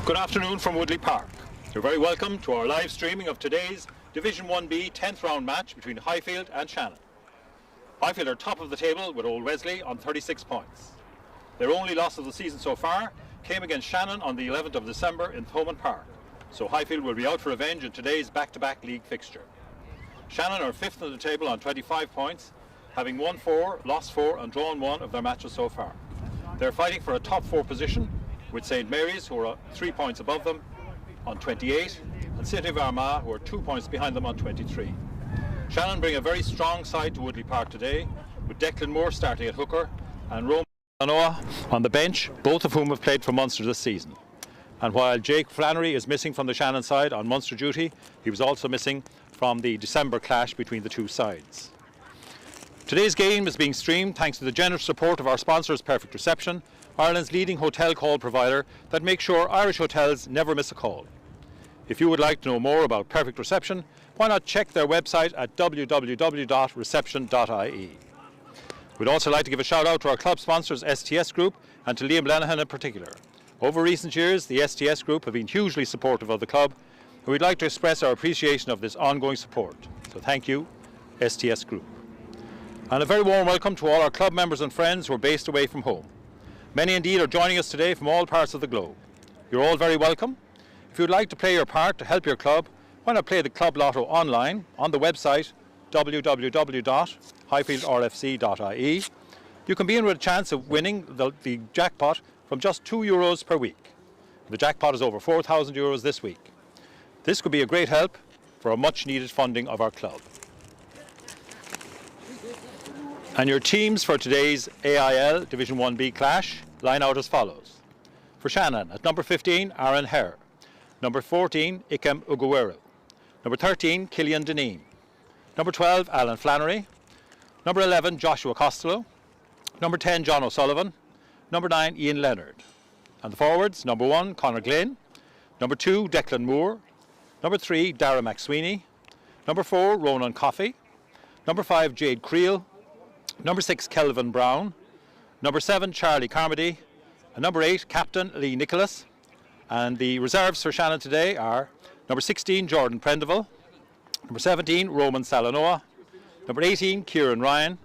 Good afternoon from Woodleigh Park. You're very welcome to our live streaming of today's Division 1B 10th round match between Highfield and Shannon. Highfield are top of the table with Old Wesley on 36 points. Their only loss of the season so far came against Shannon on the 11th of December in Thomond Park, so Highfield will be out for revenge in today's back-to-back league fixture. Shannon are 5th on the table on 25 points, having won 4, lost 4 and drawn 1 of their matches so far. They're fighting for a top 4 position, with St Mary's, who are 3 points above them, on 28, and City of Armagh, who are 2 points behind them on 23. Shannon bring a very strong side to Woodleigh Park today, with Declan Moore starting at hooker and Roman Salanoa on the bench, both of whom have played for Munster this season. And while Jake Flannery is missing from the Shannon side on Munster duty, he was also missing from the December clash between the two sides. Today's game is being streamed thanks to the generous support of our sponsors Perfect Reception, Ireland's leading hotel call provider that makes sure Irish hotels never miss a call. If you would like to know more about Perfect Reception, why not check their website at www.reception.ie. We'd also like to give a shout out to our club sponsors STS Group and to Liam Lenihan in particular. Over recent years, the STS Group have been hugely supportive of the club, and we'd like to express our appreciation of this ongoing support. So thank you, STS Group. And a very warm welcome to all our club members and friends who are based away from home. Many indeed are joining us today from all parts of the globe. You're all very welcome. If you would like to play your part to help your club, why not play the Club Lotto online on the website www.highfieldrfc.ie. You can be in with a chance of winning the jackpot from just €2 per week. The jackpot is over €4,000 this week. This could be a great help for a much needed funding of our club. And your teams for today's AIL Division 1B clash line out as follows. For Shannon, at number 15, Aaron Herr. Number 14, Ikem Ugueru. Number 13, Killian Deneen. Number 12, Alan Flannery. Number 11, Joshua Costello. Number 10, John O'Sullivan. Number 9, Ian Leonard. And the forwards, number 1, Conor Glynn. Number 2, Declan Moore. Number 3, Dara McSweeney. Number 4, Ronan Coffey. Number 5, Jade Creel. Number 6, Kelvin Brown. Number 7, Charlie Carmody. And number 8, Captain Lee Nicholas. And the reserves for Shannon today are number 16, Jordan Prendeville. Number 17, Roman Salanoa. Number 18, Kieran Ryan.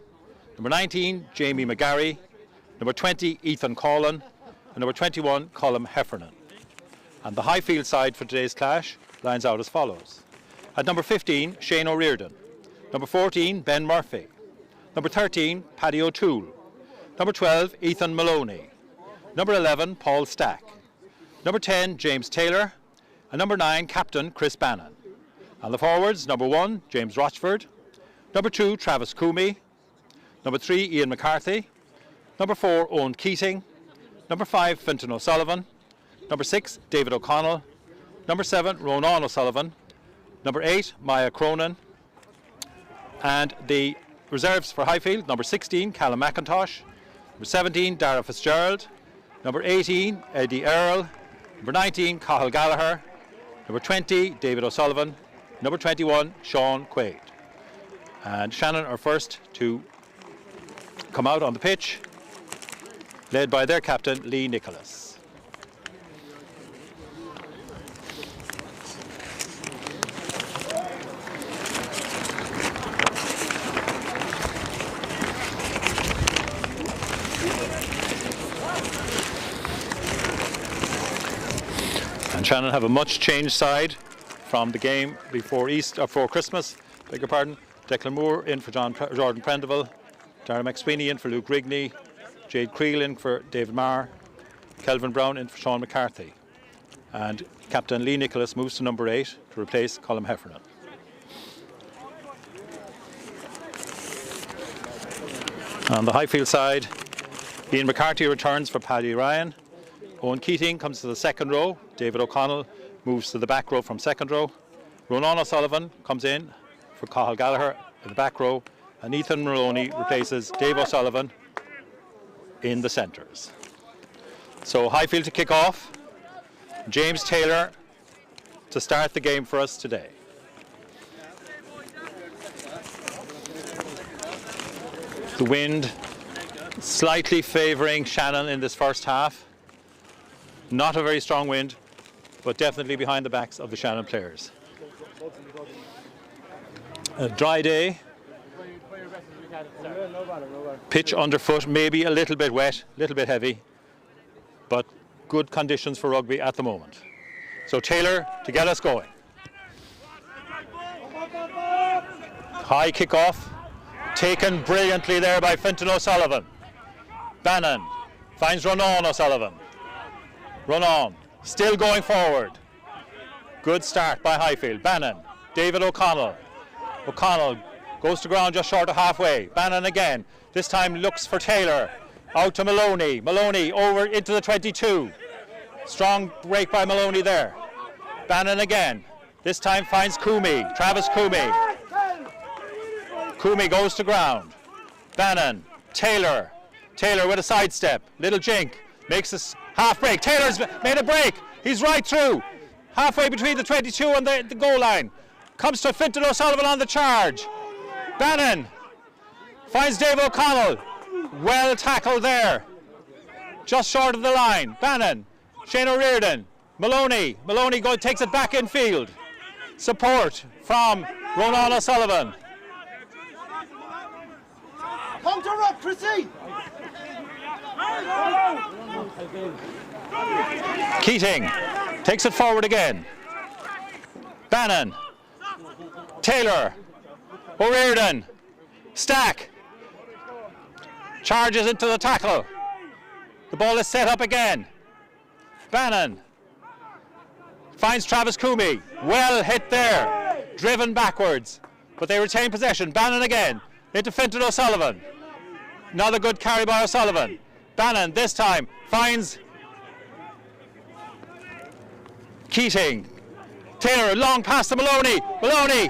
Number 19, Jamie McGarry. Number 20, Ethan Collin. And number 21, Colm Heffernan. And the Highfield side for today's clash lines out as follows. At number 15, Shane O'Riordan. Number 14, Ben Murphy. Number 13, Paddy O'Toole. Number 12, Ethan Maloney. Number 11, Paul Stack. Number 10, James Taylor. And number 9, Captain Chris Bannon. And the forwards, number 1, James Rochford. Number 2, Travis Coomey. Number 3, Ian McCarthy. Number 4, Owen Keating. Number 5, Fintan O'Sullivan. Number 6, David O'Connell. Number 7, Ronan O'Sullivan. Number 8, Maya Cronin. And the reserves for Highfield, number 16, Callum McIntosh. Number 17, Dara Fitzgerald. Number 18, Eddie Earl. Number 19, Cathal Gallagher. Number 20, David O'Sullivan. Number 21, Sean Quaid. And Shannon are first to come out on the pitch, led by their captain, Lee Nicholas. And Shannon have a much changed side from the game before Christmas. Beg your pardon. Declan Moore in for Jordan Prendeville, Dara McSweeney in for Luke Rigney, Jade Creel in for David Marr, Kelvin Brown in for Sean McCarthy. And Captain Lee Nicholas moves to number 8 to replace Colm Heffernan. On the Highfield side, Ian McCarthy returns for Paddy Ryan. Owen Keating comes to the second row. David O'Connell moves to the back row from second row. Ronan O'Sullivan comes in for Cathal Gallagher in the back row. And Ethan Maloney replaces Dave O'Sullivan in the centres. So Highfield to kick off. James Taylor to start the game for us today. The wind slightly favouring Shannon in this first half. Not a very strong wind, but definitely behind the backs of the Shannon players. A dry day. Pitch underfoot, maybe a little bit wet, a little bit heavy, but good conditions for rugby at the moment. So Taylor to get us going. High kick-off, taken brilliantly there by Fintan O'Sullivan. Bannon finds Ronan O'Sullivan. Ronan still going forward. Good start by Highfield. Bannon, David O'Connell. O'Connell goes to ground just short of halfway. Bannon again. This time looks for Taylor. Out to Maloney. Maloney over into the 22. Strong break by Maloney there. Bannon again. This time finds Coomey. Travis Coomey. Coomey goes to ground. Bannon. Taylor. Taylor with a sidestep. Little jink. Makes a half break. Taylor's made a break. He's right through. Halfway between the 22 and the goal line. Comes to Fintan O'Sullivan on the charge. Bannon finds Dave O'Connell. Well tackled there. Just short of the line. Bannon. Shane O'Riordan. Maloney. Maloney takes it back in field. Support from Ronan O'Sullivan. Come to rock, Chrissy! Keating takes it forward again. Bannon. Taylor. O'Riordan. Stack. Charges into the tackle. The ball is set up again. Bannon. Finds Travis Coomey. Well hit there. Driven backwards. But they retain possession. Bannon again. Into Fintan O'Sullivan. Another good carry by O'Sullivan. Bannon this time finds Keating. Taylor long pass to Maloney. Maloney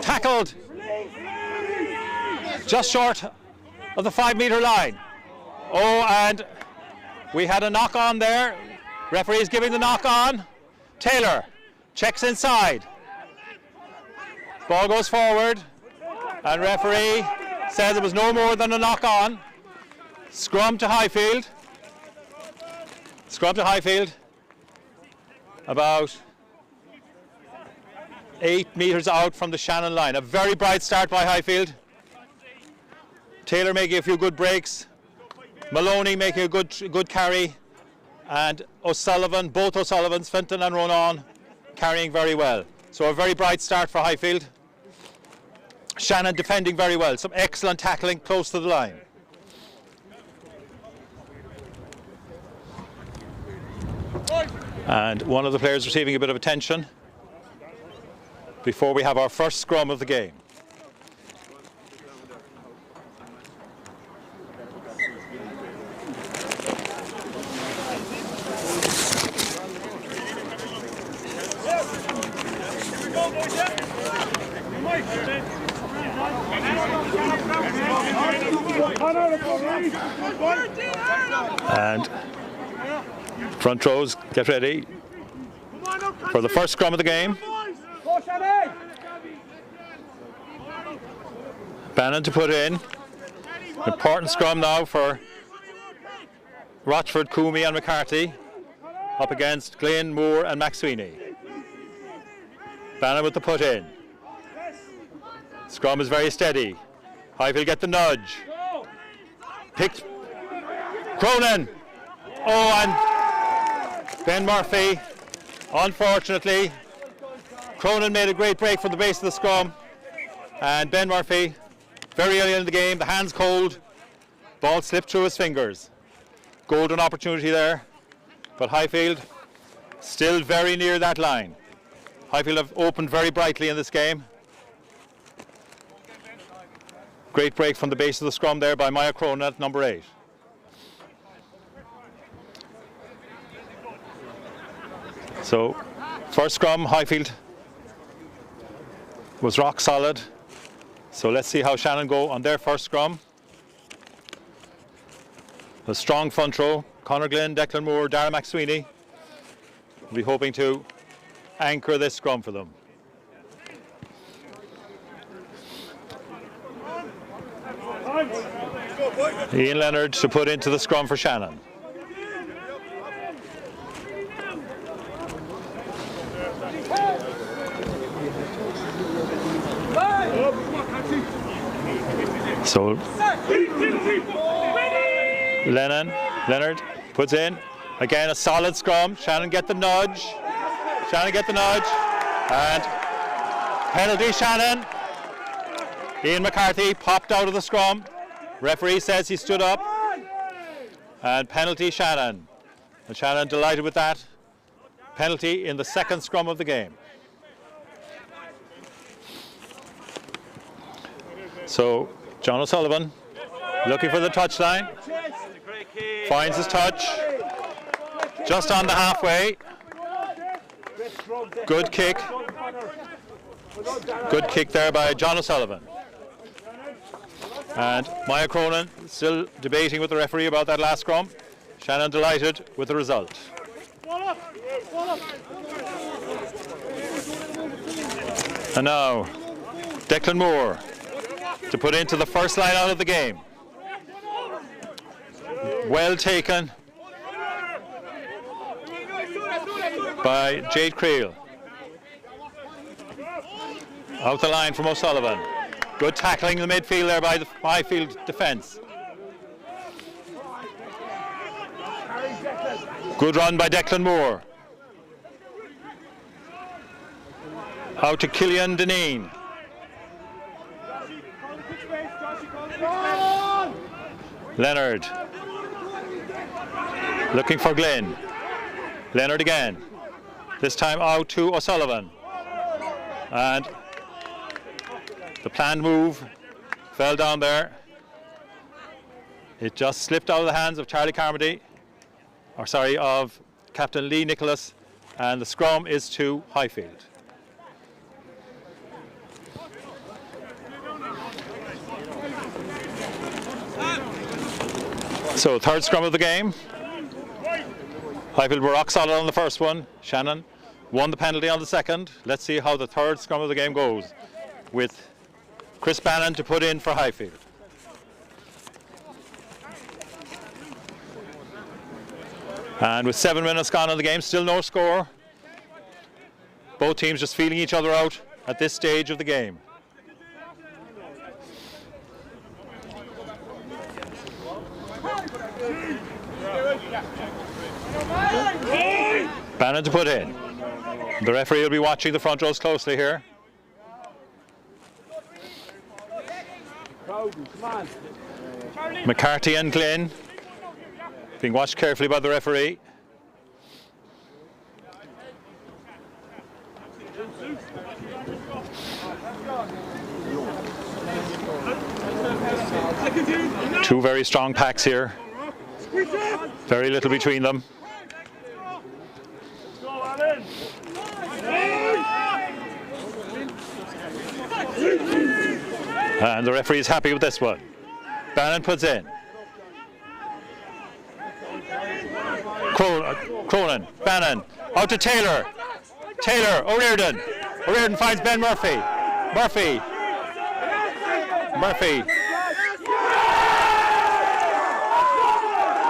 tackled just short of the 5-metre line. Oh, and we had a knock on there. Referee is giving the knock on. Taylor checks inside. Ball goes forward. And referee says it was no more than a knock on. Scrum to Highfield. Scrum to Highfield. About 8 metres out from the Shannon line. A very bright start by Highfield. Taylor making a few good breaks. Maloney making a good carry. And O'Sullivan, both O'Sullivans, Fintan and Ronan, carrying very well. So a very bright start for Highfield. Shannon defending very well. Some excellent tackling close to the line. And one of the players receiving a bit of attention before we have our first scrum of the game. And front rows, get ready for the first scrum of the game. Bannon to put in. Important scrum now for Rochford, Coomey and McCarthy up against Glynn, Moore and McSweeney. Bannon with the put in. Scrum is very steady. Highfield get the nudge. Picked Cronin. Oh, and Ben Murphy. Unfortunately, Cronin made a great break from the base of the scrum. And Ben Murphy, very early in the game, the hands cold. Ball slipped through his fingers. Golden opportunity there. But Highfield still very near that line. Highfield have opened very brightly in this game. Great break from the base of the scrum there by Maya Cronin at number 8. So, first scrum, Highfield was rock solid. So let's see how Shannon go on their first scrum. A strong front row. Conor Glynn, Declan Moore, Darragh McSweeney. We'll be hoping to anchor this scrum for them. Ian Leonard to put into the scrum for Shannon. So Leonard puts in. Again, a solid scrum. Shannon get the nudge. And penalty Shannon. Ian McCarthy popped out of the scrum. Referee says he stood up. And penalty Shannon. And Shannon delighted with that. Penalty in the second scrum of the game. So John O'Sullivan looking for the touchline. Finds his touch. Just on the halfway. Good kick. Good kick there by John O'Sullivan. And Maya Cronin still debating with the referee about that last scrum. Shannon delighted with the result. And now Declan Moore to put into the first line out of the game. Well taken by Jade Creel. Out the line from O'Sullivan. Good tackling in the midfield there by the Highfield defence. Good run by Declan Moore. Out to Killian Deneen. Leonard. Looking for Glenn. Leonard again. This time out to O'Sullivan. And the planned move fell down there. It just slipped out of the hands of Charlie Carmody, of Captain Lee Nicholas, and the scrum is to Highfield. So third scrum of the game. Highfield were rock solid on the first one. Shannon won the penalty on the second. Let's see how the third scrum of the game goes with Chris Bannon to put in for Highfield. And with 7 minutes gone in the game, still no score. Both teams just feeling each other out at this stage of the game. Bannon to put in. The referee will be watching the front rows closely here. McCarthy and Glenn being watched carefully by the referee. Two very strong packs here. Very little between them. And the referee is happy with this one. Bannon puts in. Cronin, Bannon, out to Taylor. Taylor, O'Riordan. O'Riordan finds Ben Murphy. Murphy.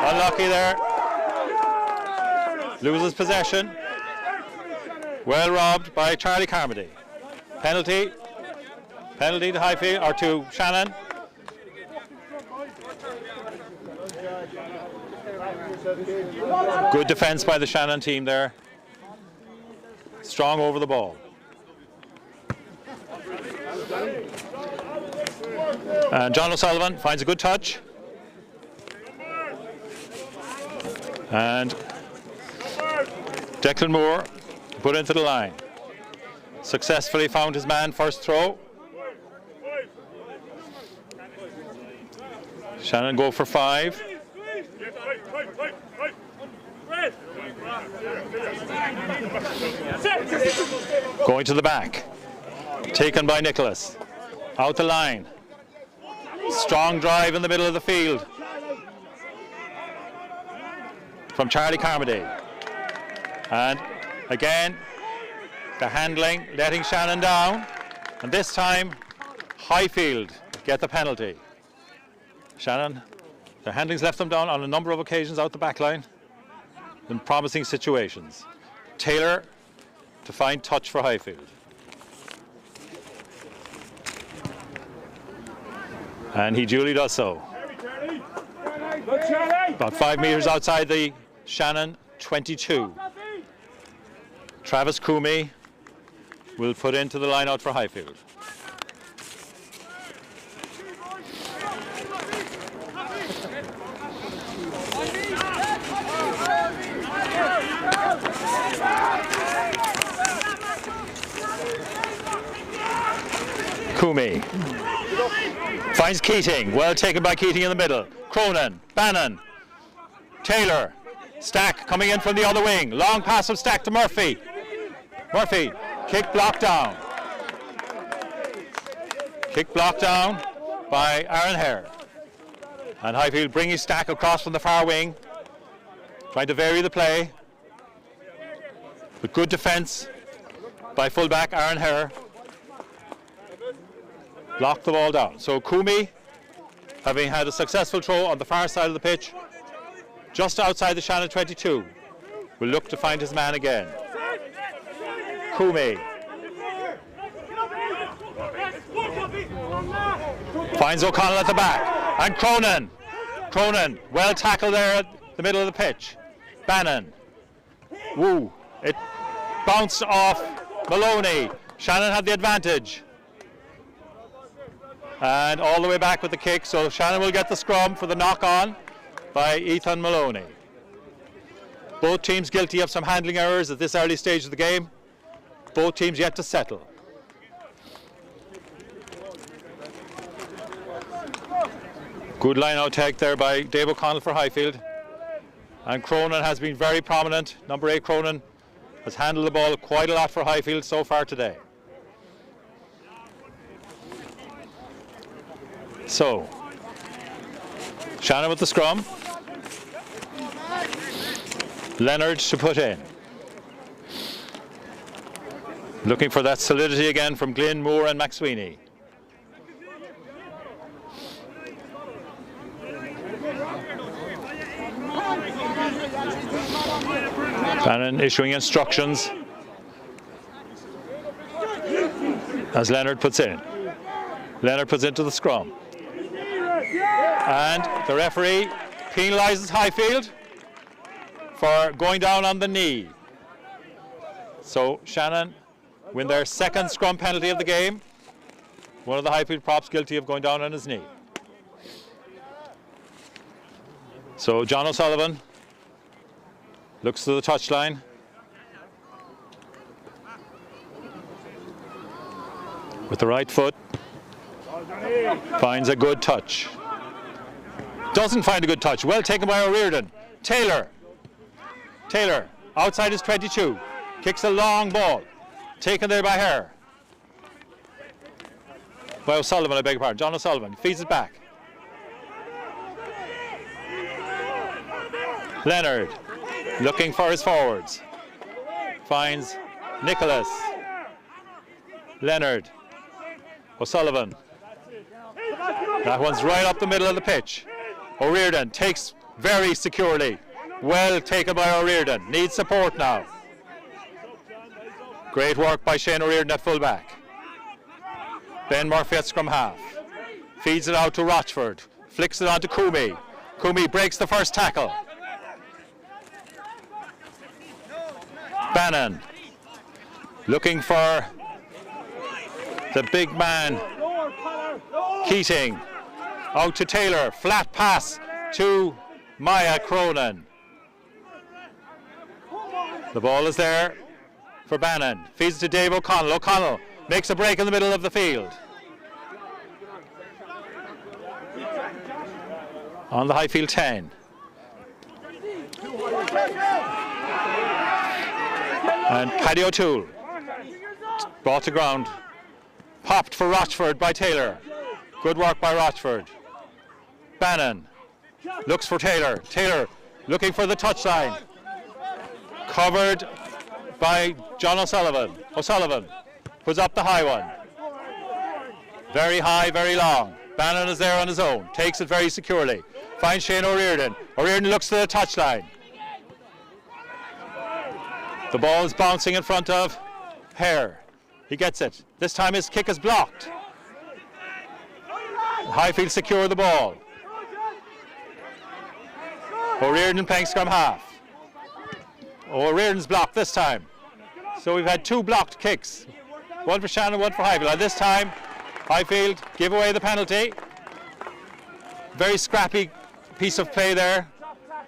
Unlucky there. Loses possession. Well robbed by Charlie Carmody. Penalty to Highfield, or to Shannon. Good defence by the Shannon team there. Strong over the ball. And John O'Sullivan finds a good touch. And Declan Moore put into the line. Successfully found his man first throw. Shannon go for 5. Going to the back. Taken by Nicholas. Out the line. Strong drive in the middle of the field from Charlie Carmody. And again, the handling, letting Shannon down. And this time, Highfield get the penalty. Shannon, the handling's left them down on a number of occasions out the back line in promising situations. Taylor to find touch for Highfield. And he duly does so. About 5 metres outside the Shannon 22. Travis Coomey will put into the line out for Highfield. Coomey finds Keating, well taken by Keating in the middle. Cronin, Bannon, Taylor, Stack coming in from the other wing. Long pass from Stack to Murphy. Murphy, kick blocked down. Kick blocked down by Aaron Hare. And Highfield bringing Stack across from the far wing, trying to vary the play. With good defence by fullback Aaron Hare. Blocked the ball down. So Coomey, having had a successful throw on the far side of the pitch, just outside the Shannon 22, will look to find his man again. Coomey finds O'Connell at the back, and Cronin, well tackled there at the middle of the pitch. Bannon, woo, it bounced off Maloney. Shannon had the advantage. And all the way back with the kick, so Shannon will get the scrum for the knock-on by Ethan Maloney. Both teams guilty of some handling errors at this early stage of the game. Both teams yet to settle. Good line-out take there by Dave O'Connell for Highfield. And Cronin has been very prominent. Number 8 Cronin has handled the ball quite a lot for Highfield so far today. So, Shannon with the scrum. Leonard to put in. Looking for that solidity again from Glynn, Moore and McSweeney. Bannon issuing instructions as Leonard puts in. Leonard puts into the scrum. And the referee penalises Highfield for going down on the knee. So Shannon win their second scrum penalty of the game. One of the Highfield props guilty of going down on his knee. So John O'Sullivan looks to the touchline. With the right foot. Finds a good touch. Doesn't find a good touch. Well taken by O'Riordan. Taylor, outside his 22. Kicks a long ball. Taken there by Hare. By O'Sullivan, I beg your pardon. John O'Sullivan feeds it back. Leonard looking for his forwards. Finds Nicholas. Leonard. O'Sullivan. That one's right up the middle of the pitch. O'Riordan takes very securely. Well taken by O'Riordan. Needs support now. Great work by Shane O'Riordan at fullback. Ben Murphy at scrum half. Feeds it out to Rochford. Flicks it on to Coomey. Coomey breaks the first tackle. Bannon looking for the big man Keating. Out to Taylor. Flat pass to Maya Cronin. The ball is there for Bannon. Feeds to Dave O'Connell. O'Connell makes a break in the middle of the field. On the Highfield 10. And Paddy O'Toole brought to ground. Popped for Rochford by Taylor. Good work by Rochford. Bannon looks for Taylor. Taylor looking for the touchline. Covered by John O'Sullivan. O'Sullivan puts up the high one. Very high, very long. Bannon is there on his own. Takes it very securely. Finds Shane O'Riordan. O'Riordan looks to the touchline. The ball is bouncing in front of Hare, he gets it. This time his kick is blocked. Highfield secure the ball. O'Riordan playing scrum half. O'Riordan's blocked this time. So we've had 2 blocked kicks. One for Shannon, one for Highfield. And this time, Highfield give away the penalty. Very scrappy piece of play there.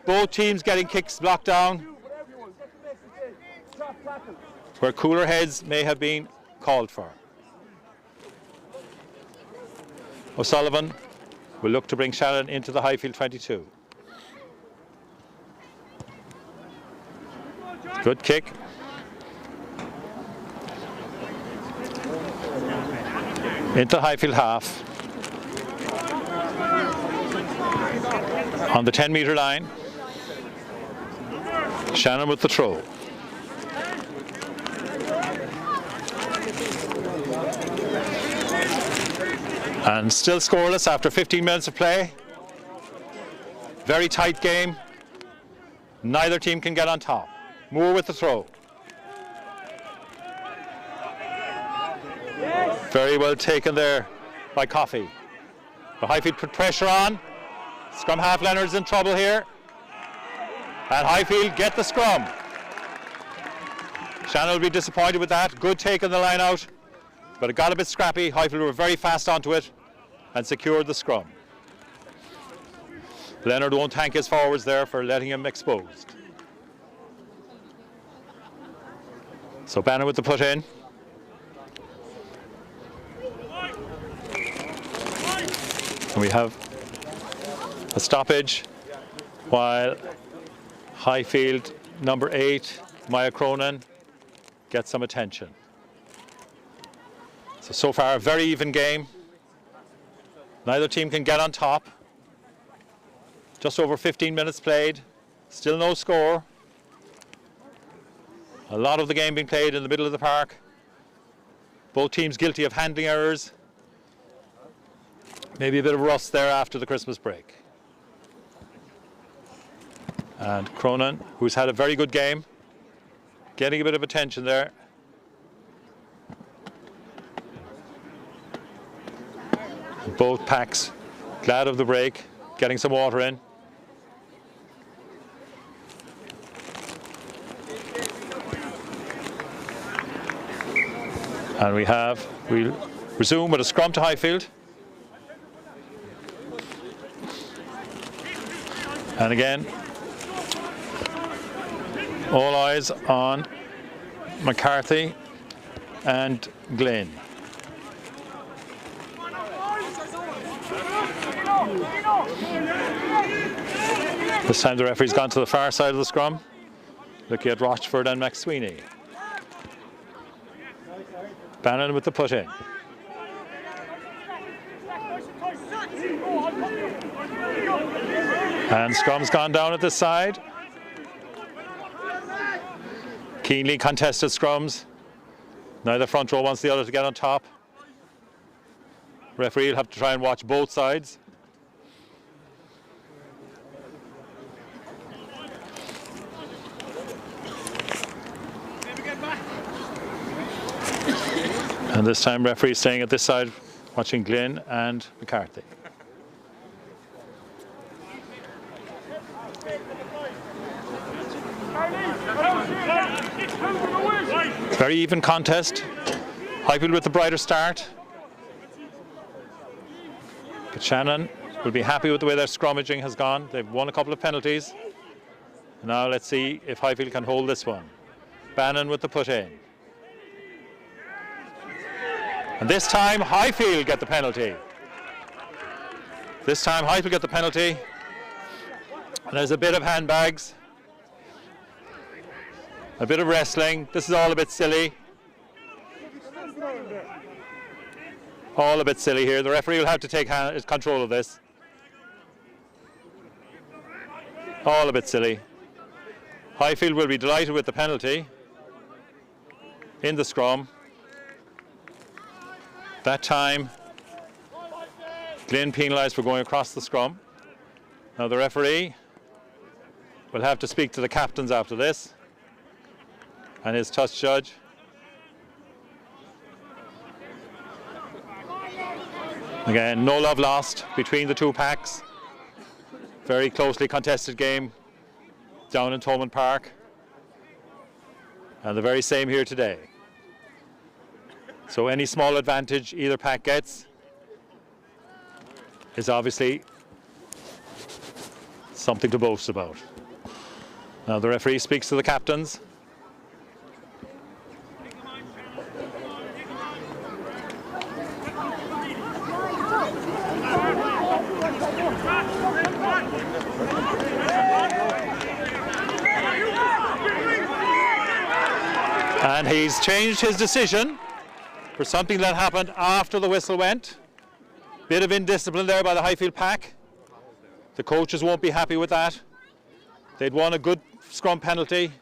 Both teams getting kicks blocked down, where cooler heads may have been called for. O'Sullivan will look to bring Shannon into the Highfield 22. Good kick. Into Highfield half. On the 10-metre line. Shannon with the throw. And still scoreless after 15 minutes of play. Very tight game. Neither team can get on top. Moore with the throw. Very well taken there by Coffey. But Highfield put pressure on. Scrum half Leonard's in trouble here. And Highfield get the scrum. Shannon will be disappointed with that. Good take on the line out. But it got a bit scrappy. Highfield were very fast onto it and secured the scrum. Leonard won't thank his forwards there for letting him exposed. So Bannon with the put in. And we have a stoppage while Highfield number 8, Maya Cronin, gets some attention. So far a very even game. Neither team can get on top. Just over 15 minutes played. Still no score. A lot of the game being played in the middle of the park. Both teams guilty of handling errors. Maybe a bit of rust there after the Christmas break. And Cronin, who's had a very good game, getting a bit of attention there. Both packs glad of the break, getting some water in. And we'll resume with a scrum to Highfield. And again, all eyes on McCarthy and Glynn. This time the referee's gone to the far side of the scrum, looking at Rochford and McSweeney. Bannon with the put in. And scrum's gone down at this side. Keenly contested scrums. Neither front row wants the other to get on top. Referee will have to try and watch both sides. And this time referee staying at this side, watching Glynn and McCarthy. Very even contest. Highfield with the brighter start. But Shannon will be happy with the way their scrummaging has gone. They've won a couple of penalties. Now let's see if Highfield can hold this one. Bannon with the put in. And this time Highfield get the penalty. This time Highfield get the penalty. And there's a bit of handbags. A bit of wrestling. This is all a bit silly. All a bit silly here. The referee will have to take control of this. All a bit silly. Highfield will be delighted with the penalty in the scrum. That time, Glynn penalised for going across the scrum. Now the referee will have to speak to the captains after this and his touch judge. Again, no love lost between the two packs. Very closely contested game down in Thomond Park. And the very same here today. So any small advantage either pack gets is obviously something to boast about. Now the referee speaks to the captains. And he's changed his decision for something that happened after the whistle went. Bit of indiscipline there by the Highfield pack. The coaches won't be happy with that. They'd won a good scrum penalty.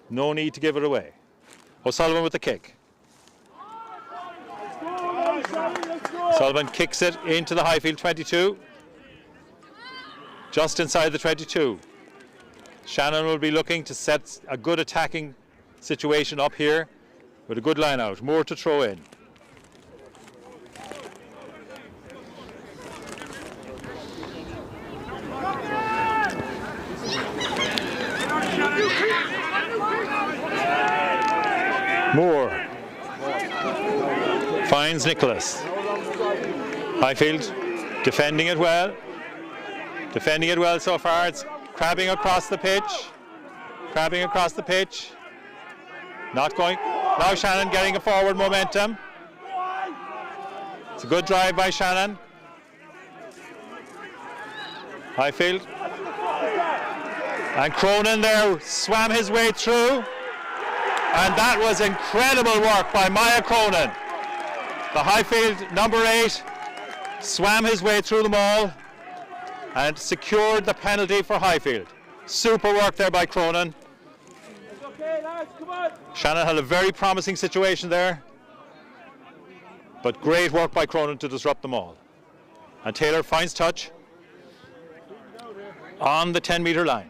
No need to give it away. O'Sullivan with the kick. Sullivan kicks it into the Highfield 22. Just inside the 22. Shannon will be looking to set a good attacking situation up here with a good line out. More to throw in. Moore finds Nicholas. Highfield defending it well. Defending it well so far. It's crabbing across the pitch. Crabbing across the pitch. Not going. Now Shannon getting a forward momentum. It's a good drive by Shannon. Highfield. And Cronin there swam his way through. And that was incredible work by Maya Cronin. The Highfield number 8 swam his way through them all and secured the penalty for Highfield. Super work there by Cronin. Shannon had a very promising situation there, but great work by Cronin to disrupt them all. And Taylor finds touch on the 10-metre line.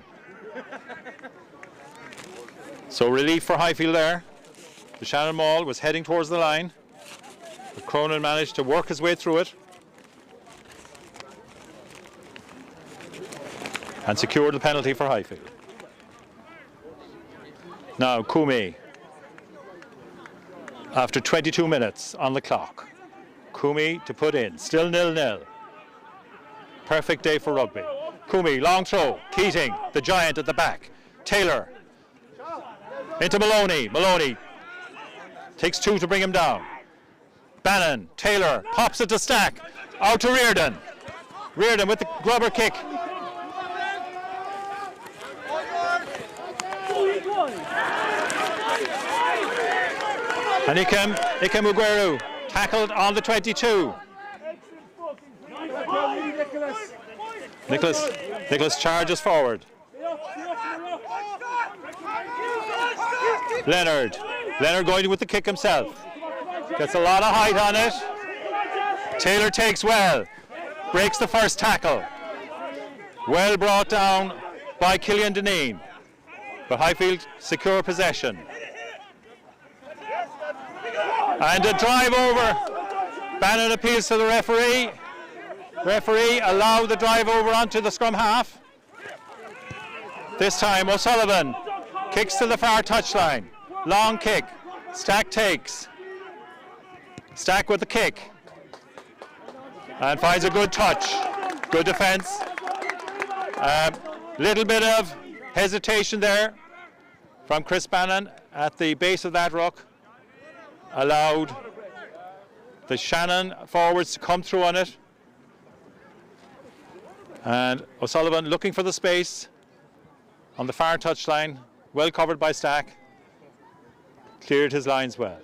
So relief for Highfield there. The Shannon Maul was heading towards the line, but Cronin managed to work his way through it and secured the penalty for Highfield. Now Kumi, after 22 minutes on the clock. Kumi to put in, still 0-0. Perfect day for rugby. Kumi, long throw, Keating, the giant at the back. Taylor, into Maloney. Maloney takes 2 to bring him down. Bannon, Taylor, pops it to Stack. Out to Reardon. Reardon with the grubber kick. And Ikem Ugueru tackled on the 22. Nicholas charges forward. Leonard going with the kick himself. Gets a lot of height on it. Taylor takes well. Breaks the first tackle. Well brought down by Killian Deneen. But Highfield secure possession. And a drive over. Bannon appeals to the referee. Referee allowed the drive over onto the scrum half. This time O'Sullivan kicks to the far touchline. Long kick. Stack takes. Stack with the kick. And finds a good touch. Good defence. Little bit of hesitation there from Chris Bannon at the base of that ruck. Allowed the Shannon forwards to come through on it. And O'Sullivan looking for the space on the far touchline. Well covered by Stack. Cleared his lines well.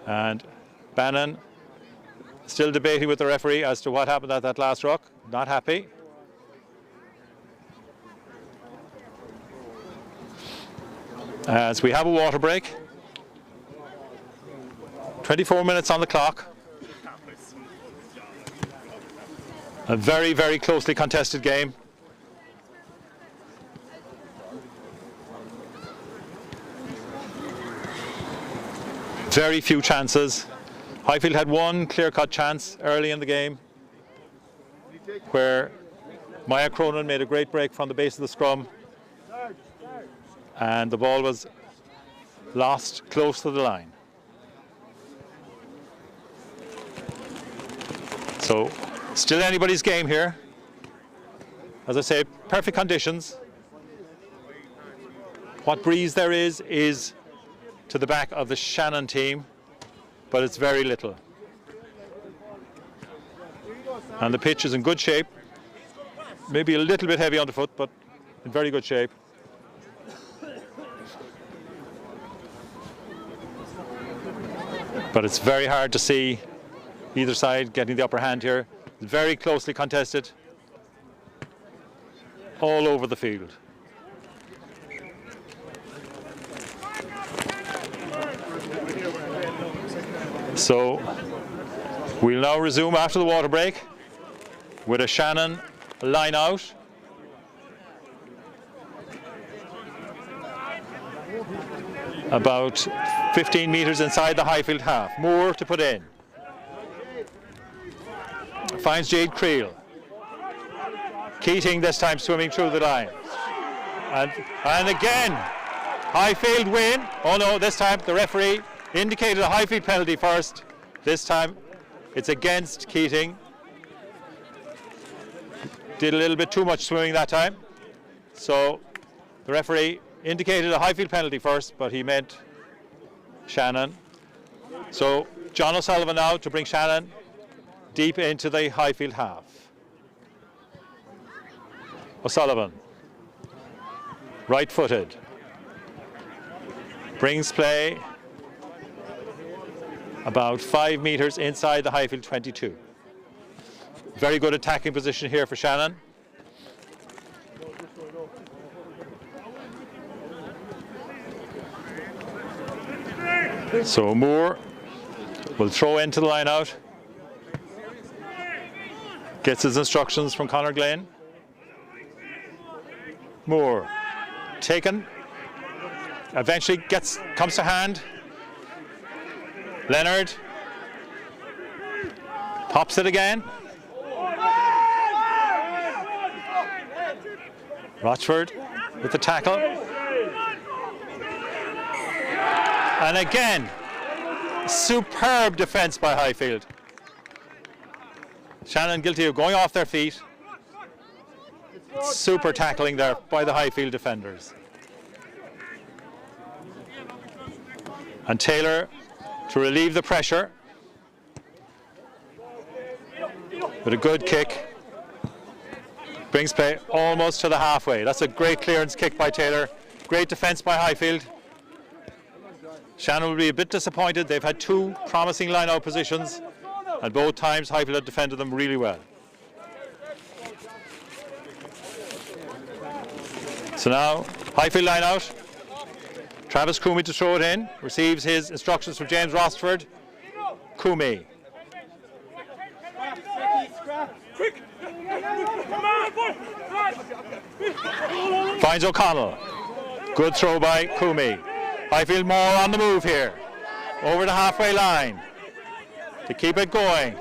And Bannon still debating with the referee as to what happened at that last ruck. Not happy. As we have a water break. 24 minutes on the clock. A very, very closely contested game. Very few chances. Highfield had one clear-cut chance early in the game where Maya Cronin made a great break from the base of the scrum and the ball was lost close to the line. So still anybody's game here. As I say, perfect conditions. What breeze there is to the back of the Shannon team, but it's very little. And the pitch is in good shape. Maybe a little bit heavy underfoot, but in very good shape. But it's very hard to see either side getting the upper hand here. It's very closely contested all over the field. So we'll now resume after the water break with a Shannon line out. About 15 metres inside the Highfield half. More to put in. Finds Jade Creel. Keating this time swimming through the line. And again, Highfield win. Oh no, this time the referee indicated a Highfield penalty first. This time it's against Keating. Did a little bit too much swimming that time. So the referee indicated a Highfield penalty first, but he meant Shannon. So John O'Sullivan now to bring Shannon deep into the Highfield half. O'Sullivan, right-footed, brings play about 5 metres inside the Highfield 22. Very good attacking position here for Shannon. So Moore will throw into the line out. Gets his instructions from Conor Glenn. Moore taken. Eventually comes to hand. Leonard pops it again. Rochford with the tackle. And again, superb defence by Highfield. Shannon guilty of going off their feet. Super tackling there by the Highfield defenders. And Taylor to relieve the pressure with a good kick. Brings play almost to the halfway. That's a great clearance kick by Taylor. Great defence by Highfield. Shannon will be a bit disappointed. They've had two promising line-out positions, and both times Highfield have defended them really well. So now, Highfield line-out. Travis Coomey to throw it in. Receives his instructions from James Rossford. Coomey. Finds O'Connell. Good throw by Coomey. Highfield more on the move here. Over the halfway line to keep it going.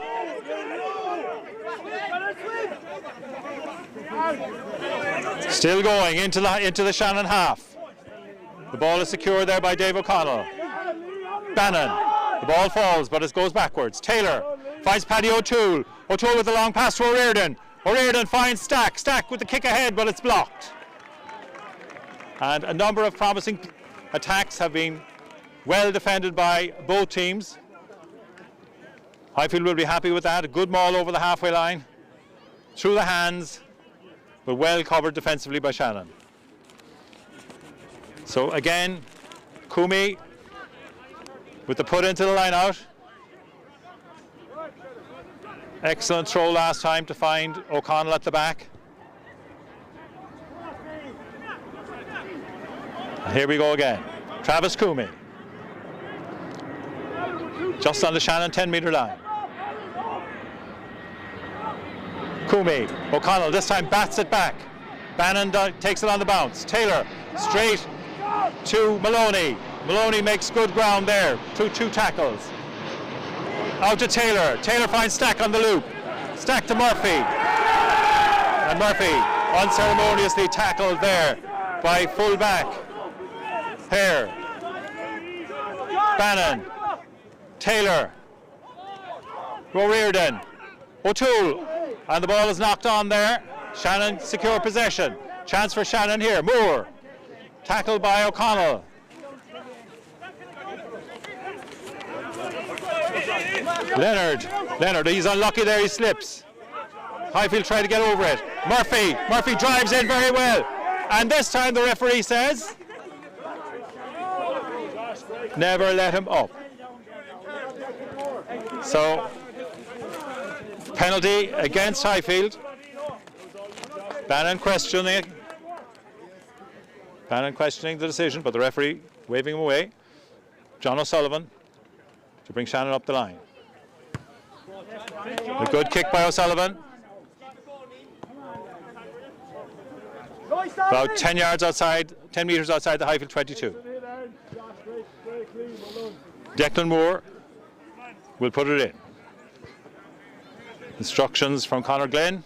Still going into the Shannon half. The ball is secured there by Dave O'Connell. Bannon. The ball falls, but it goes backwards. Taylor finds Paddy O'Toole. O'Toole with the long pass to O'Riordan. O'Riordan finds Stack. Stack with the kick ahead, but it's blocked. And a number of promising attacks have been well defended by both teams. Highfield will be happy with that. A good maul over the halfway line. Through the hands, but well covered defensively by Shannon. So again, Coomey with the put into the line out. Excellent throw last time to find O'Connell at the back. And here we go again. Travis Coomey. Just on the Shannon 10-metre line. Coomey, O'Connell this time bats it back. Bannon takes it on the bounce. Taylor straight to Maloney. Maloney makes good ground there through two tackles. Out to Taylor. Taylor finds Stack on the loop. Stack to Murphy. And Murphy unceremoniously tackled there by full-back Hare. Bannon. Taylor. O'Riordan. O'Toole. And the ball is knocked on there. Shannon secure possession. Chance for Shannon here. Moore. Tackled by O'Connell. Leonard, he's unlucky there, he slips. Highfield trying to get over it. Murphy drives in very well. And this time the referee says, never let him up. So, penalty against Highfield. Bannon questioning the decision, but the referee waving him away. John O'Sullivan to bring Shannon up the line. A good kick by O'Sullivan. About 10 metres outside the Highfield 22. Declan Moore will put it in. Instructions from Conor Glenn.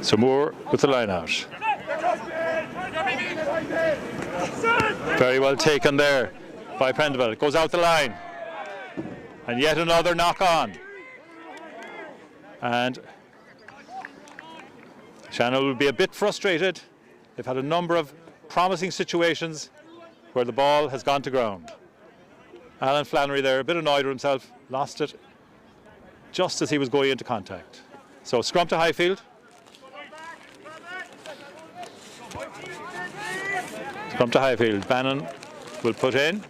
So Moore with the line out. Very well taken there by Prendeville. It goes out the line. And yet another knock on. And Shannon will be a bit frustrated. They've had a number of promising situations where the ball has gone to ground. Alan Flannery there, a bit annoyed with himself, lost it just as he was going into contact. So scrum to Highfield. Scrum to Highfield. Bannon will put in.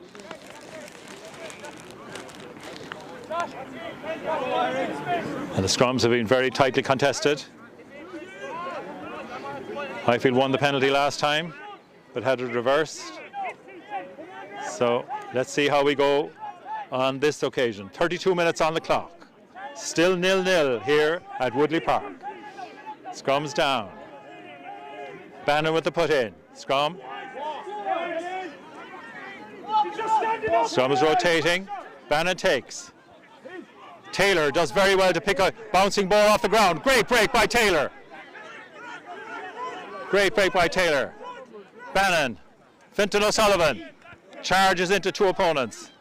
And the scrums have been very tightly contested. Highfield won the penalty last time, but had it reversed. So let's see how we go on this occasion. 32 minutes on the clock. Still 0-0 here at Woodleigh Park. Scrums down. Bannon with the put in. Scrum. Scrum is rotating. Bannon takes. Taylor does very well to pick a bouncing ball off the ground. Great break by Taylor. Great break by Taylor. Bannon. Fintan O'Sullivan. Charges into two opponents.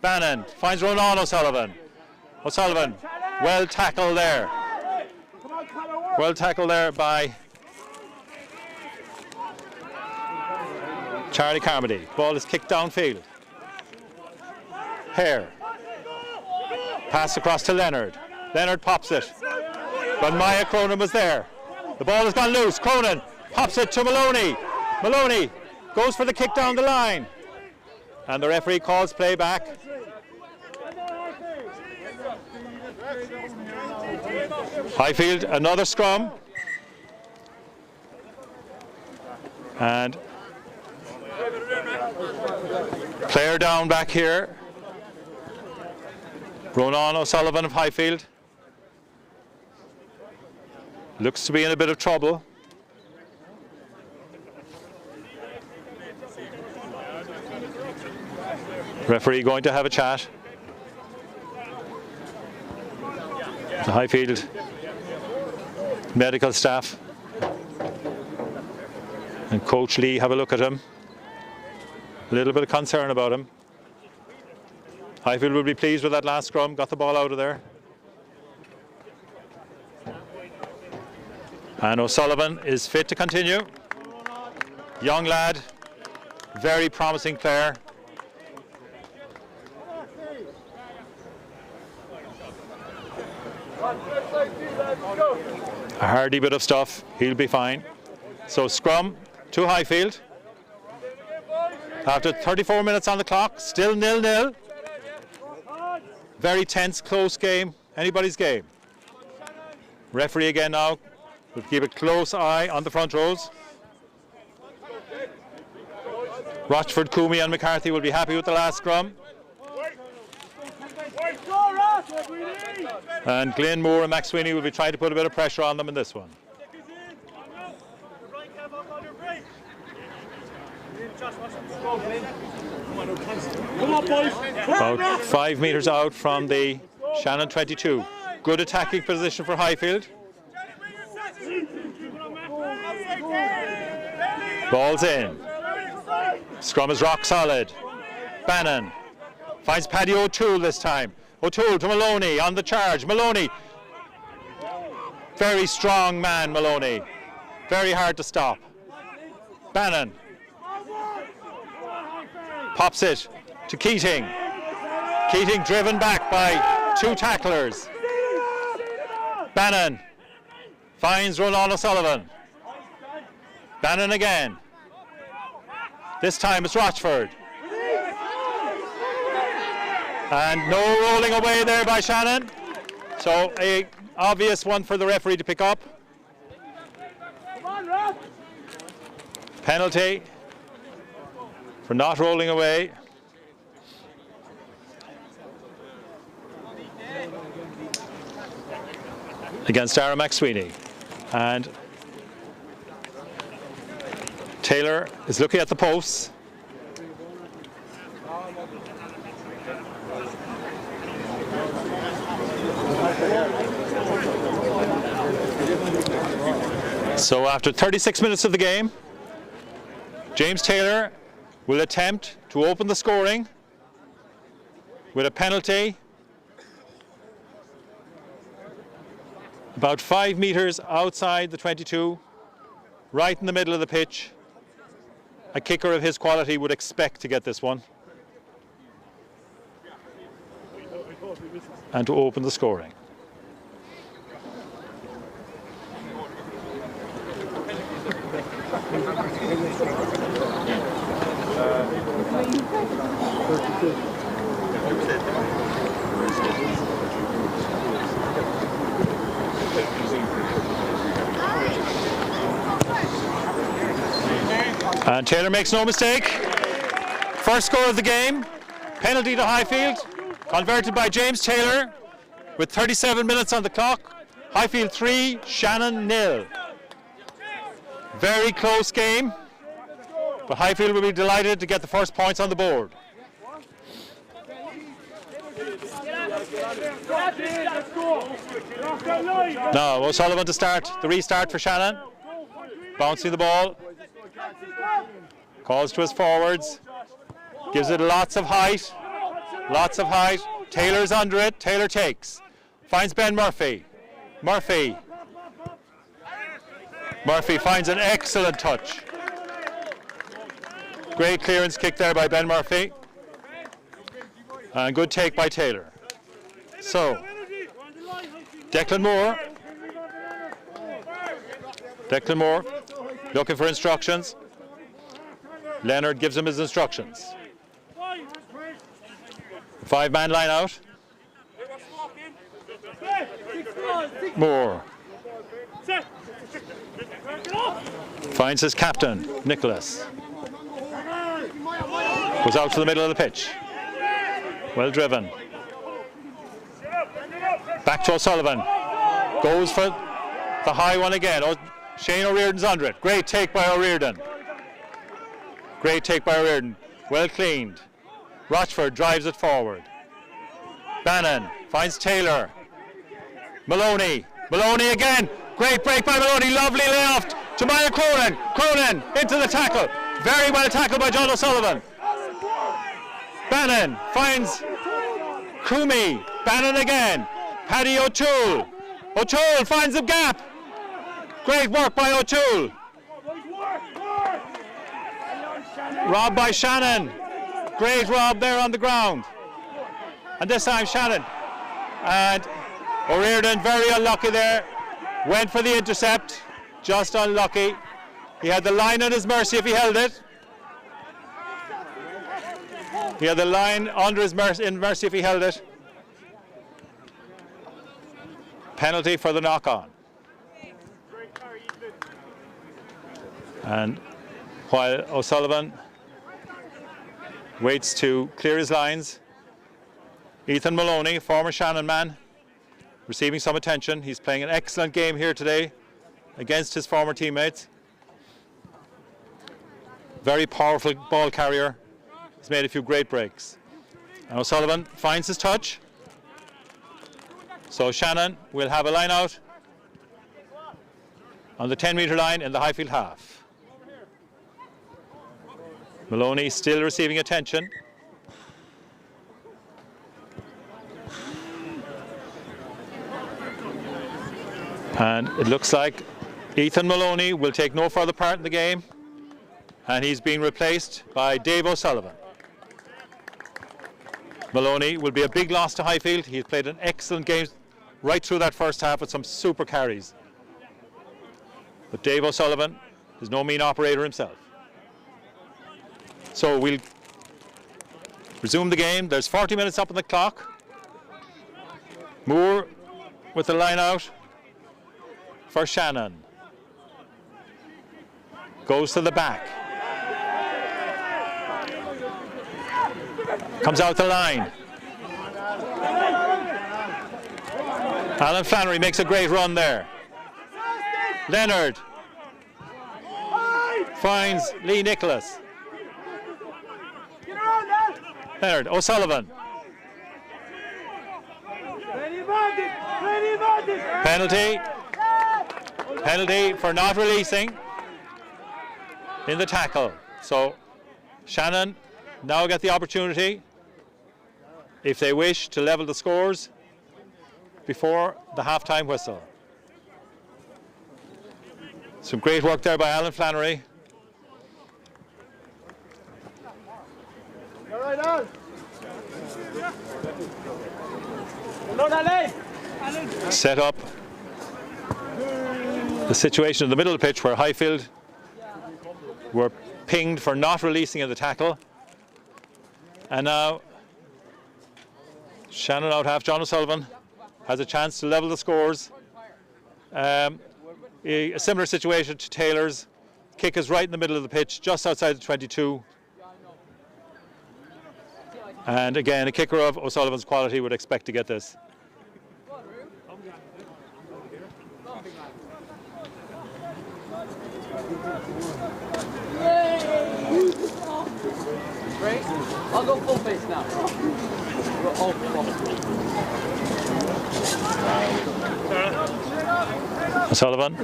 Bannon finds Ronan O'Sullivan. O'Sullivan, well tackled there. Well tackled there by Charlie Carmody. Ball is kicked downfield. Hare. Pass across to Leonard. Leonard pops it. But Maya Cronin was there. The ball has gone loose. Cronin pops it to Maloney. Maloney goes for the kick down the line. And the referee calls play back. Highfield, another scrum. And player down back here. Ronan O'Sullivan of Highfield. Looks to be in a bit of trouble. Referee going to have a chat. The Highfield medical staff and Coach Lee have a look at him. A little bit of concern about him. Highfield will be pleased with that last scrum, got the ball out of there. And O'Sullivan is fit to continue. Young lad, very promising player. A hardy bit of stuff, he'll be fine. So scrum to Highfield. After 34 minutes on the clock, still 0-0. Very tense, close game, anybody's game. Referee again now, will keep a close eye on the front rows. Rochford, Coomey and McCarthy will be happy with the last scrum. And Glenn Moore and Max Sweeney will be trying to put a bit of pressure on them in this one. About 5 metres out from the Shannon 22. Good attacking position for Highfield. Ball's in. Scrum is rock solid. Bannon finds Paddy O'Toole this time. O'Toole to Maloney on the charge. Maloney. Very strong man, Maloney. Very hard to stop. Bannon pops it to Keating. Keating driven back by 2 tacklers. Bannon finds Ronan O'Sullivan. Bannon again. This time it's Rochford. And no rolling away there by Shannon. So a obvious one for the referee to pick up. Penalty for not rolling away. Against Aaron McSweeney. And Taylor is looking at the posts. So after 36 minutes of the game, James Taylor will attempt to open the scoring with a penalty about 5 metres outside the 22, right in the middle of the pitch. A kicker of his quality would expect to get this one. And to open the scoring. And Taylor makes no mistake. First score of the game, penalty to Highfield, converted by James Taylor with 37 minutes on the clock. Highfield 3, Shannon 0. Very close game, but Highfield will be delighted to get the first points on the board. Now O'Sullivan to start, the restart for Shannon. Bouncing the ball. Calls to his forwards. Gives it lots of height. Lots of height. Taylor's under it. Taylor takes. Finds Ben Murphy. Murphy finds an excellent touch. Great clearance kick there by Ben Murphy. And good take by Taylor. So, Declan Moore looking for instructions. Leonard gives him his instructions. 5-man line out. Moore finds his captain, Nicholas. Goes out to the middle of the pitch. Well driven. Back to O'Sullivan. Goes for the high one again. Shane O'Riordan's under it. Great take by O'Riordan. Great take by O'Riordan. Well cleaned. Rochford drives it forward. Bannon finds Taylor. Maloney again. Great break by Maloney. Lovely layoff to Maya Cronin. Cronin into the tackle. Very well tackled by John O'Sullivan. Bannon finds Kumi. Bannon again. Paddy O'Toole. O'Toole finds the gap. Great work by O'Toole. Robbed by Shannon. Great rob there on the ground. And this time Shannon. And O'Riordan very unlucky there. Went for the intercept. Just unlucky. He had the line on his mercy if he held it. He had the line under his mercy if he held it. Penalty for the knock-on. And while O'Sullivan waits to clear his lines, Ethan Maloney, former Shannon man, receiving some attention. He's playing an excellent game here today against his former teammates. Very powerful ball carrier. He's made a few great breaks. And O'Sullivan finds his touch. So Shannon will have a line out on the 10-metre line in the Highfield half. Maloney still receiving attention. And it looks like Ethan Maloney will take no further part in the game, and he's being replaced by Dave O'Sullivan. Maloney will be a big loss to Highfield. He's played an excellent game right through that first half with some super carries. But Dave O'Sullivan is no mean operator himself. So we'll resume the game. There's 40 minutes up on the clock. Moore with the line out for Shannon. Goes to the back. Comes out the line. Alan Flannery makes a great run there. Leonard finds Lee Nicholas. Leonard, O'Sullivan. Penalty. Penalty for not releasing in the tackle. So Shannon now get the opportunity, if they wish, to level the scores before the half-time whistle. Some great work there by Alan Flannery. Set up the situation in the middle of the pitch where Highfield were pinged for not releasing in the tackle. And now Shannon out half, John O'Sullivan has a chance to level the scores. A similar situation to Taylor's. Kick is right in the middle of the pitch, just outside the 22. And again, a kicker of O'Sullivan's quality would expect to get this. I'll go full face now. O'Sullivan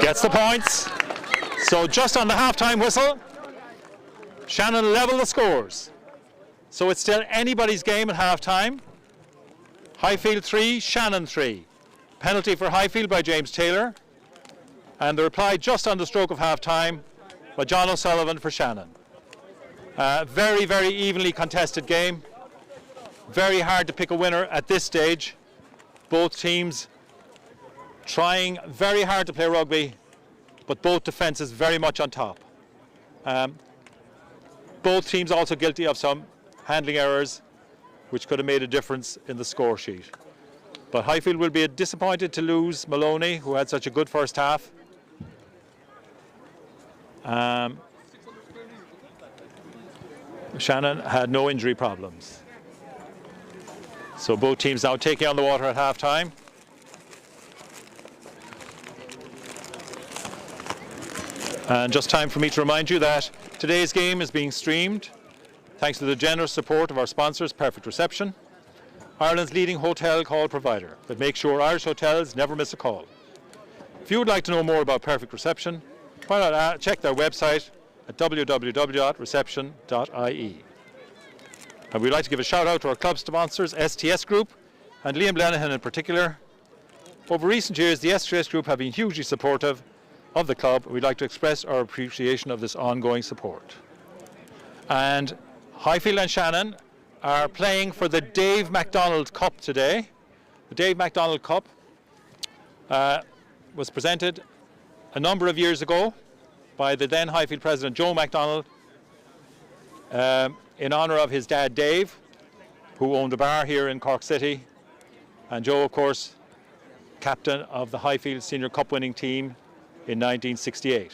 gets the points. So just on the half-time whistle, Shannon level the scores. So it's still anybody's game at half-time. Highfield 3, Shannon 3. Penalty for Highfield by James Taylor. And the reply just on the stroke of half-time by John O'Sullivan for Shannon. Very, very evenly contested game. Very hard to pick a winner at this stage. Both teams trying very hard to play rugby, but both defences very much on top. Both teams also guilty of some handling errors, which could have made a difference in the score sheet. But Highfield will be disappointed to lose Maloney, who had such a good first half. Shannon had no injury problems. So both teams now taking on the water at half-time. And just time for me to remind you that today's game is being streamed thanks to the generous support of our sponsors, Perfect Reception, Ireland's leading hotel call provider that makes sure Irish hotels never miss a call. If you would like to know more about Perfect Reception, why not check their website at www.reception.ie. And we'd like to give a shout out to our club sponsors, STS Group and Liam Lenihan in particular. Over recent years, the STS Group have been hugely supportive of the club. We'd like to express our appreciation of this ongoing support. And Highfield and Shannon are playing for the Dave MacDonald Cup today. The Dave MacDonald Cup was presented a number of years ago by the then Highfield president, Joe MacDonald, in honour of his dad, Dave, who owned a bar here in Cork City. And Joe, of course, captain of the Highfield Senior Cup winning team in 1968.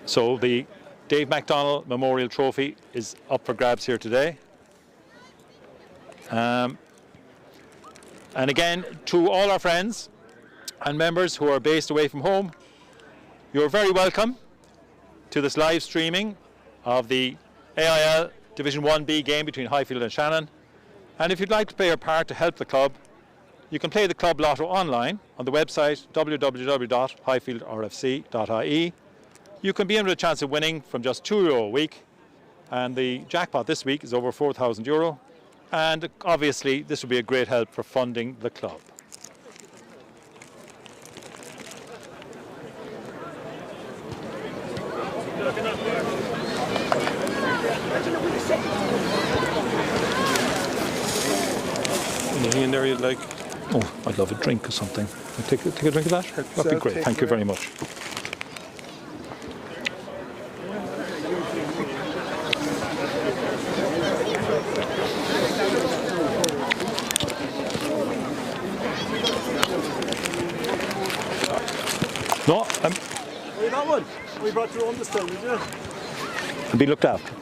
So the Dave MacDonald Memorial Trophy is up for grabs here today. And again, to all our friends, and members who are based away from home, you're very welcome to this live streaming of the AIL Division 1B game between Highfield and Shannon. And if you'd like to play your part to help the club, you can play the club lotto online on the website www.highfieldrfc.ie. You can be in with a chance of winning from just €2 a week, and the jackpot this week is over €4,000. And obviously this will be a great help for funding the club. Anything in there you'd like? Oh, I'd love a drink or something. Take a drink of that? That'd be great. Thank you very much. No, We got one. We brought your own this time, did you? I'll be looked after.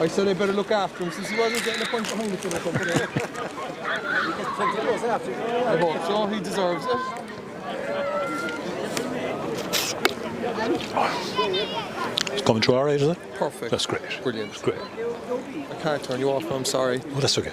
I said I better look after him since he wasn't getting a punch behind the or something. I hope so, he deserves it. It's coming through all right, is it? Perfect. That's great. Brilliant. That's great. I can't turn you off, I'm sorry. Oh, that's okay.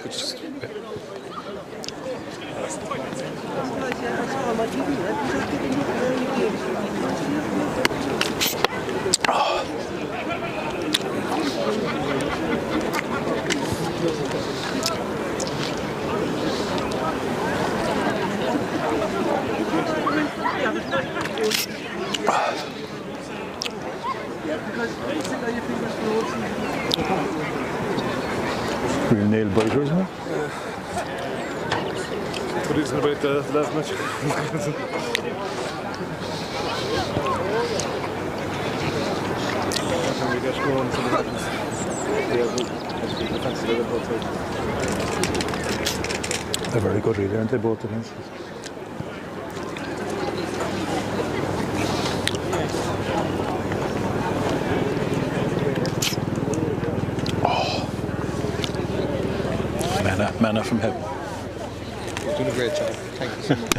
Real nail biter, isn't it? What is it about the last match? We get going to the They're very good, really, aren't they, both defences? Manna from heaven. You're doing a great job. Thank you so much.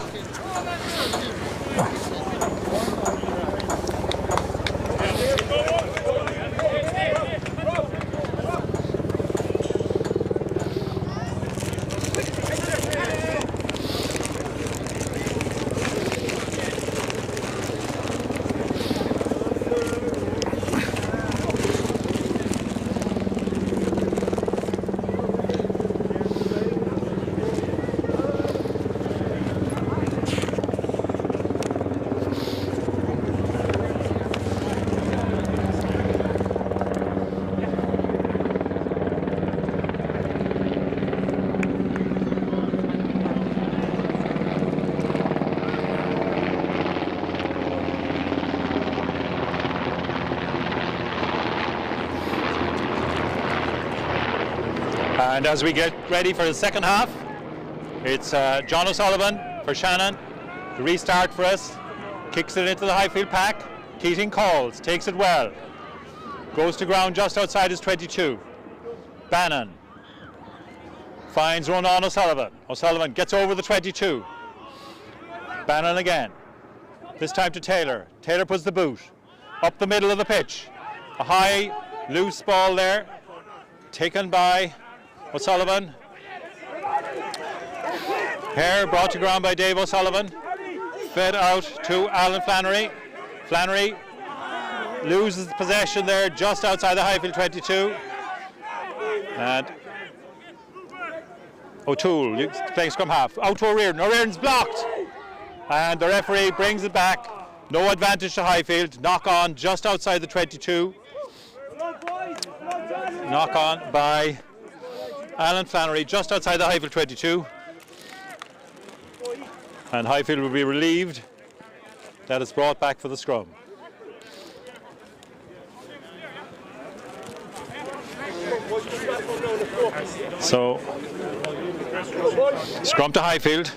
And as we get ready for the second half, it's John O'Sullivan for Shannon. The restart for us. Kicks it into the Highfield pack. Keating calls, takes it well. Goes to ground just outside his 22. Bannon finds Ronan O'Sullivan. O'Sullivan gets over the 22. Bannon again. This time to Taylor. Taylor puts the boot up the middle of the pitch. A high, loose ball there. Taken by O'Sullivan. Hare brought to ground by Dave O'Sullivan. Fed out to Alan Flannery. Flannery loses possession there just outside the Highfield 22. And O'Toole playing scrum half. Out to O'Riordan. O'Riordan's blocked. And the referee brings it back. No advantage to Highfield. Knock on just outside the 22. Knock on by Alan Flannery just outside the Highfield 22. And Highfield will be relieved that it's brought back for the scrum. So, scrum to Highfield.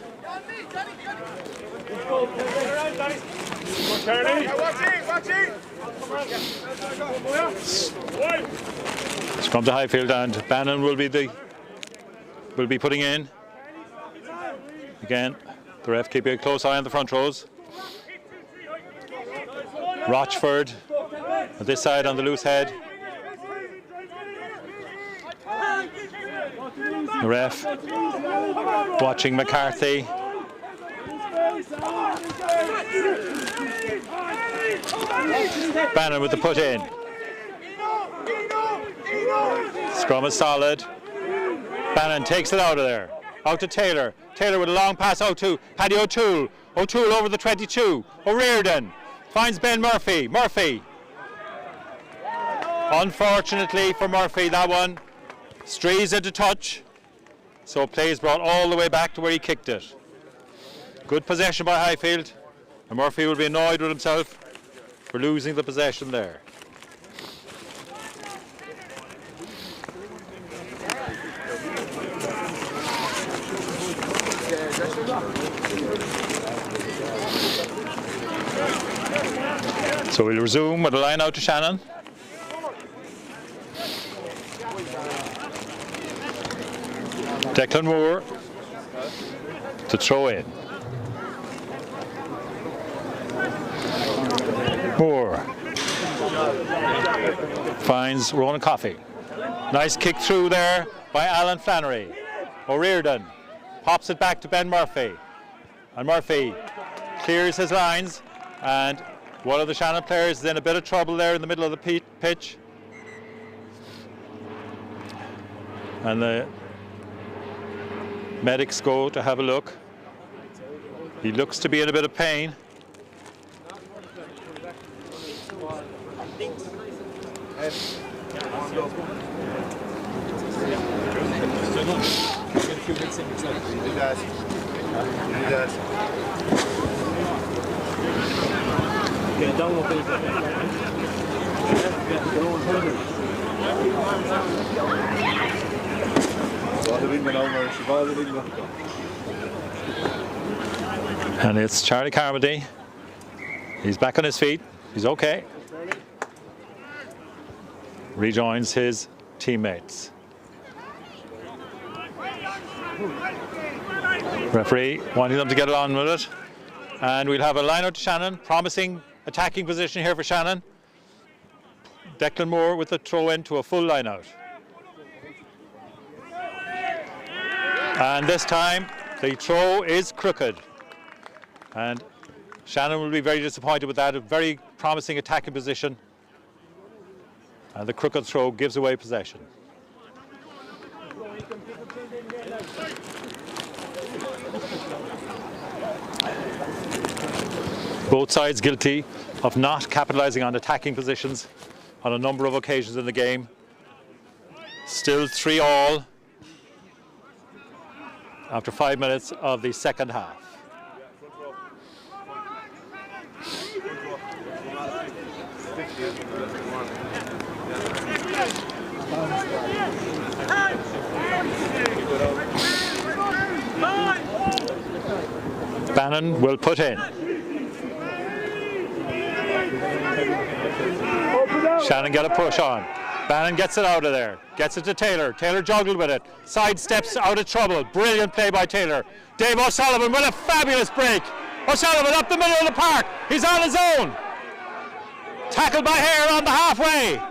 Scrum to Highfield, and Bannon will be putting in again. The ref keeping a close eye on the front rows. Rochford at this side on the loose head. The ref watching McCarthy. Bannon with the put in. Scrum is solid. Bannon takes it out of there. Out to Taylor. Taylor with a long pass out to Paddy O'Toole. O'Toole over the 22. O'Riordan finds Ben Murphy. Murphy. Unfortunately for Murphy, that one strays into touch. So play is brought all the way back to where he kicked it. Good possession by Highfield. And Murphy will be annoyed with himself for losing the possession there. So we'll resume with a line out to Shannon. Declan Moore to throw in. Moore finds Ronan Coffey. Nice kick through there by Alan Flannery. O'Riordan pops it back to Ben Murphy. And Murphy clears his lines, and one of the Shannon players is in a bit of trouble there in the middle of the pitch. And the medics go to have a look. He looks to be in a bit of pain. And it's Charlie Carmody. He's back on his feet. He's okay. Rejoins his teammates. Referee wanting them to get on with it. And we'll have a line out to Shannon. Promising attacking position here for Shannon. Declan Moore with the throw in to a full line out. And this time the throw is crooked. And Shannon will be very disappointed with that. A very promising attacking position. And the crooked throw gives away possession. Both sides guilty of not capitalising on attacking positions on a number of occasions in the game. Still 3-all after 5 minutes of the second half. Bannon will put in. Shannon got a push on. Bannon gets it out of there. Gets it to Taylor. Taylor juggled with it. Sidesteps out of trouble. Brilliant play by Taylor. Dave O'Sullivan with a fabulous break. O'Sullivan up the middle of the park. He's on his own. Tackled by Hare on the halfway.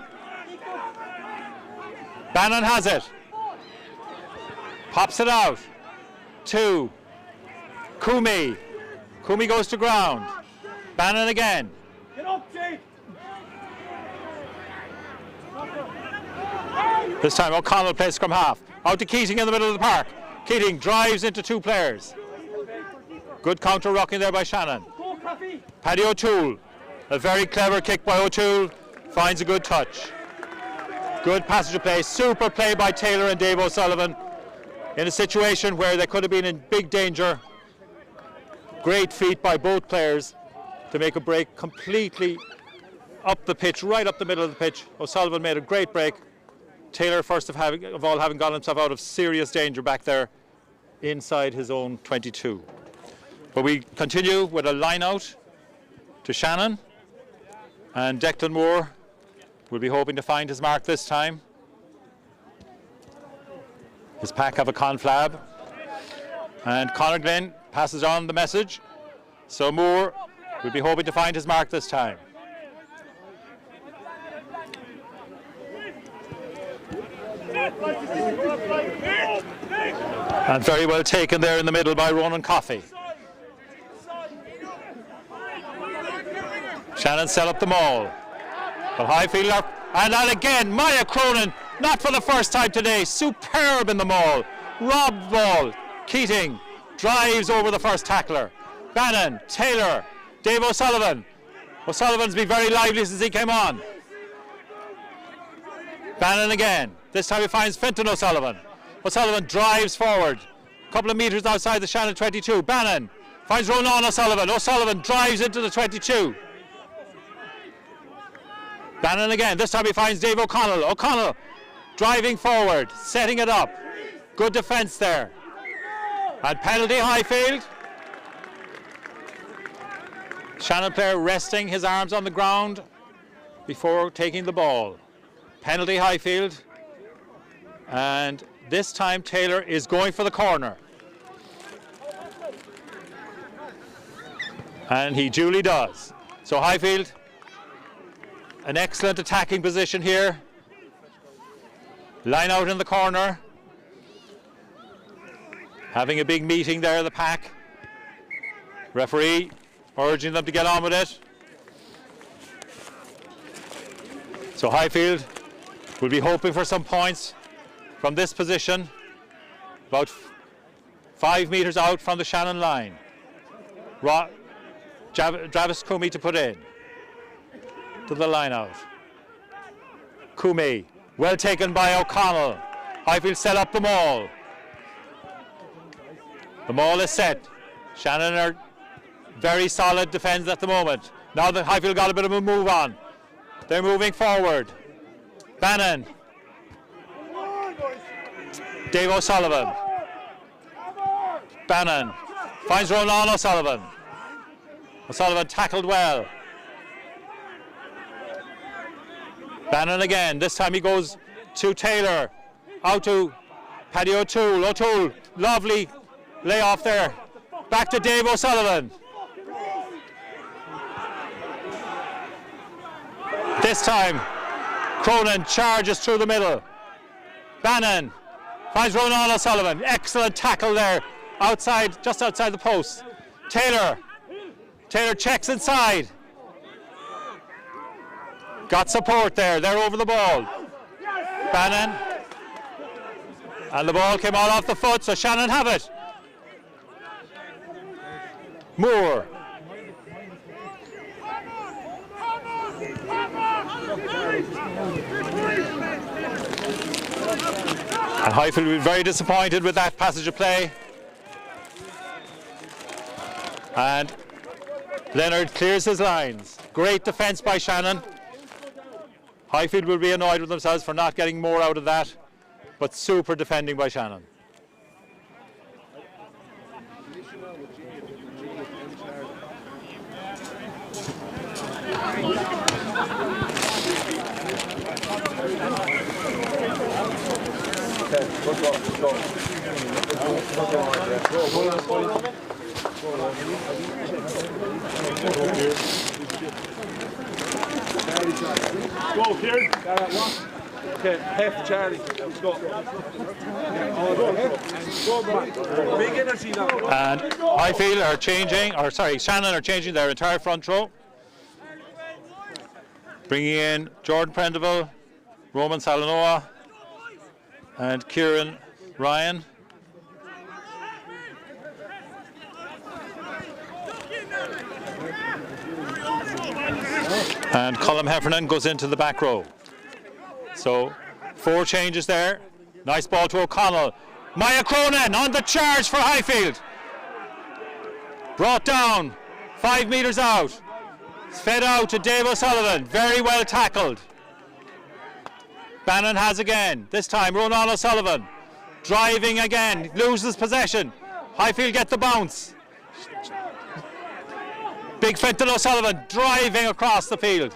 Bannon has it. Pops it out to Kumi. Kumi goes to ground. Bannon again. Get up, Jake. This time O'Connell plays scrum half. Out to Keating in the middle of the park. Keating drives into two players. Good counter rocking there by Shannon. Paddy O'Toole. A very clever kick by O'Toole. Finds a good touch. Good passage of play. Super play by Taylor and Dave O'Sullivan in a situation where they could have been in big danger. Great feat by both players to make a break completely up the pitch, right up the middle of the pitch. O'Sullivan made a great break. Taylor, first of all, having got himself out of serious danger back there inside his own 22. But we continue with a line out to Shannon, and Declan Moore will be hoping to find his mark this time. His pack have a conflab, and Conor Glenn passes on the message. So Moore will be hoping to find his mark this time. And very well taken there in the middle by Ronan Coffey. Shannon set up the maul. But Highfield are, and again, Maya Cronin, not for the first time today, superb in the maul. Robbed ball. Keating drives over the first tackler. Bannon, Taylor, Dave O'Sullivan. O'Sullivan's been very lively since he came on. Bannon again. This time he finds Fintan O'Sullivan. O'Sullivan drives forward. A couple of metres outside the Shannon 22. Bannon finds Ronan O'Sullivan. O'Sullivan drives into the 22. Bannon again. This time he finds Dave O'Connell. O'Connell driving forward, setting it up. Good defence there. And penalty Highfield. Shannon player resting his arms on the ground before taking the ball. Penalty Highfield. And this time Taylor is going for the corner. And he duly does. So Highfield, an excellent attacking position here. Line out in the corner. Having a big meeting there, the pack. Referee urging them to get on with it. So Highfield will be hoping for some points from this position, about 5 metres out from the Shannon line. Travis Coomey to put in. To the line out. Coomey, well taken by O'Connell. Highfield set up the maul. The maul is set. Shannon are very solid defence at the moment. Now that Highfield got a bit of a move on. They're moving forward. Bannon. Dave O'Sullivan. Bannon finds Ronan O'Sullivan. O'Sullivan tackled well. Bannon again. This time he goes to Taylor. Out to Paddy O'Toole. O'Toole, lovely layoff there. Back to Dave O'Sullivan. This time, Cronin charges through the middle. Bannon finds Ronan O'Sullivan. Excellent tackle there, outside, just outside the post. Taylor checks inside. Got support there. They're over the ball. Bannon. And the ball came all off the foot, so Shannon have it. Moore. And Highfield will be very disappointed with that passage of play. And Leonard clears his lines. Great defence by Shannon. Highfield will be annoyed with themselves for not getting more out of that, but super defending by Shannon. Go, Kieran. Okay, half Charlie. Let's go. Big energy now. And Highfield are changing, or sorry, Shannon are changing their entire front row. Bringing in Jordan Prendeville, Roman Salanoa, and Kieran Ryan. And Colm Heffernan goes into the back row. So 4 changes there. Nice ball to O'Connell. Maya Cronin on the charge for Highfield. Brought down 5 metres out. Fed out to Dave O'Sullivan. Very well tackled. Bannon has again. This time Ronan O'Sullivan. Driving again. Loses possession. Highfield get the bounce. Big Fintan O'Sullivan driving across the field.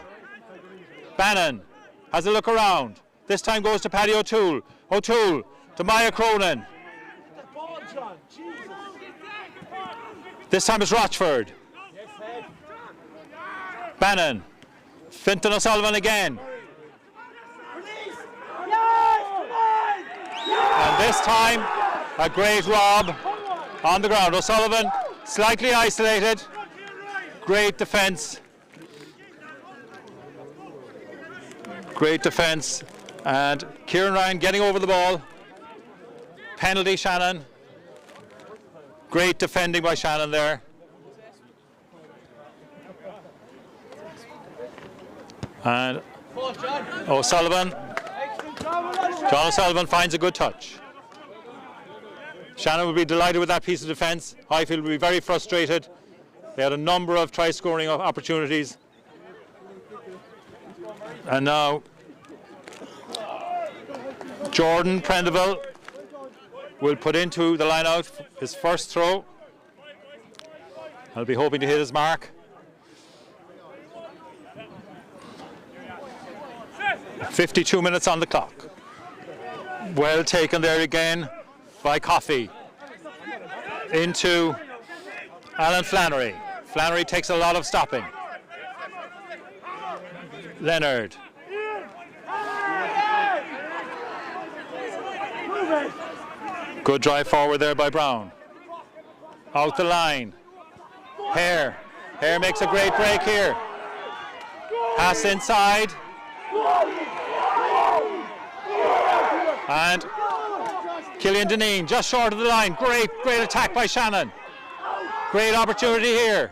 Bannon has a look around. This time goes to Paddy O'Toole. O'Toole to Maya Cronin. This time it's Rochford. Bannon. Fintan O'Sullivan again. And this time, a great rob on the ground. O'Sullivan slightly isolated. Great defence. Great defence. And Kieran Ryan getting over the ball. Penalty, Shannon. Great defending by Shannon there. And O'Sullivan. John O'Sullivan finds a good touch. Shannon would be delighted with that piece of defence. Highfield would be very frustrated. They had a number of try-scoring opportunities. And now Jordan Prendeville will put into the line out his first throw. I'll be hoping to hit his mark. .52 minutes on the clock. Well taken there again by Coffey. Into Alan Flannery. Flannery takes a lot of stopping. Leonard. Good drive forward there by Brown. Out the line. Hare. Hare makes a great break here. Pass inside. And Killian Deneen just short of the line. Great attack by Shannon. Great opportunity here.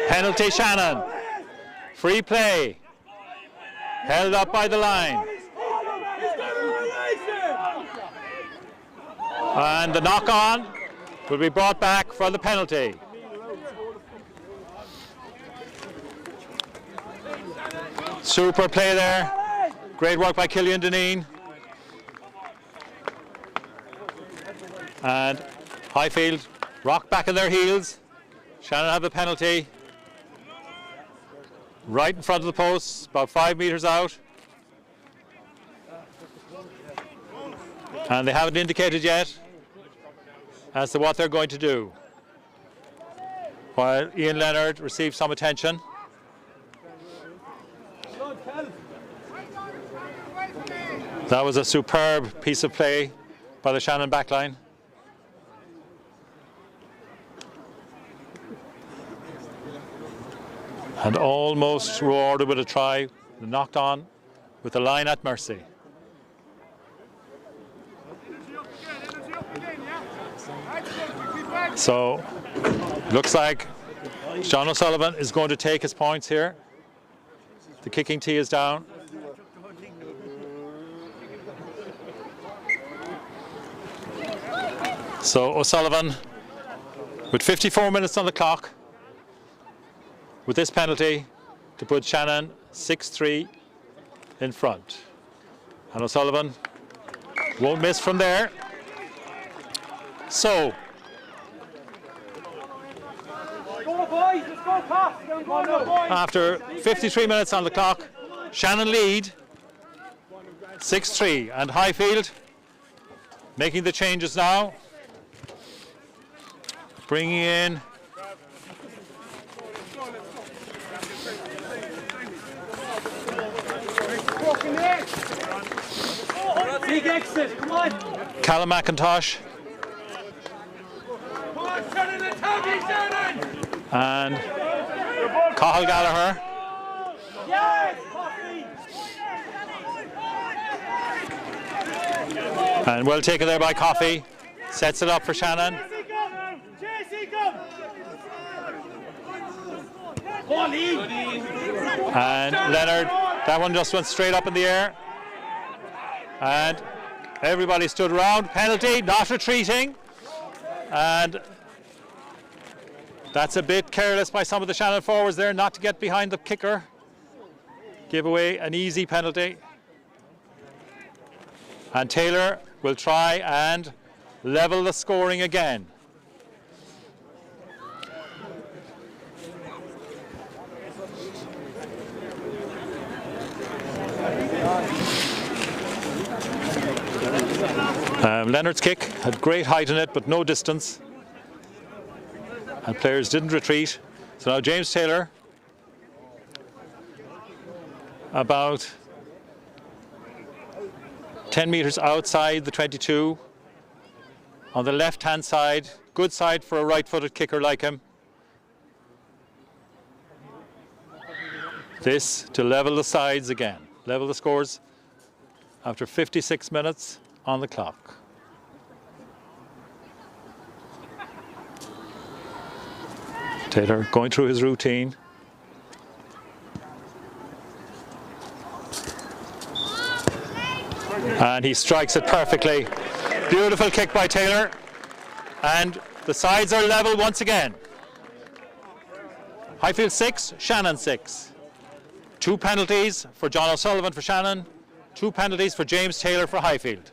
Penalty Shannon. Free play. Held up by the line. And the knock-on will be brought back for the penalty. Super play there. Great work by Killian Deneen. And Highfield rock back in their heels. Shannon have the penalty. Right in front of the post, about 5 metres out. And they haven't indicated yet as to what they're going to do. While Ian Leonard receives some attention. That was a superb piece of play by the Shannon backline. And almost rewarded with a try, knocked on with the line at mercy. So, looks like John O'Sullivan is going to take his points here. The kicking tee is down. So O'Sullivan, with 54 minutes on the clock, with this penalty to put Shannon 6-3 in front. And O'Sullivan won't miss from there. So, after 53 minutes on the clock, Shannon lead 6-3, and Highfield making the changes now. Bringing in Big exit, come on. Callum McIntosh and Cathal Gallagher. And well taken there by Coffey. Sets it up for Shannon. And Leonard, that one just went straight up in the air. And everybody stood around. Penalty, not retreating. And that's a bit careless by some of the Shannon forwards there not to get behind the kicker. Give away an easy penalty. And Taylor will try and level the scoring again. Leonard's kick had great height in it, but no distance. And players didn't retreat. So now James Taylor, about 10 metres outside the 22, on the left-hand side, good side for a right-footed kicker like him. This to level the sides again, level the scores after 56 minutes on the clock. Taylor going through his routine. And he strikes it perfectly. Beautiful kick by Taylor. And the sides are level once again. Highfield 6, Shannon 6. 2 penalties for John O'Sullivan for Shannon. 2 penalties for James Taylor for Highfield.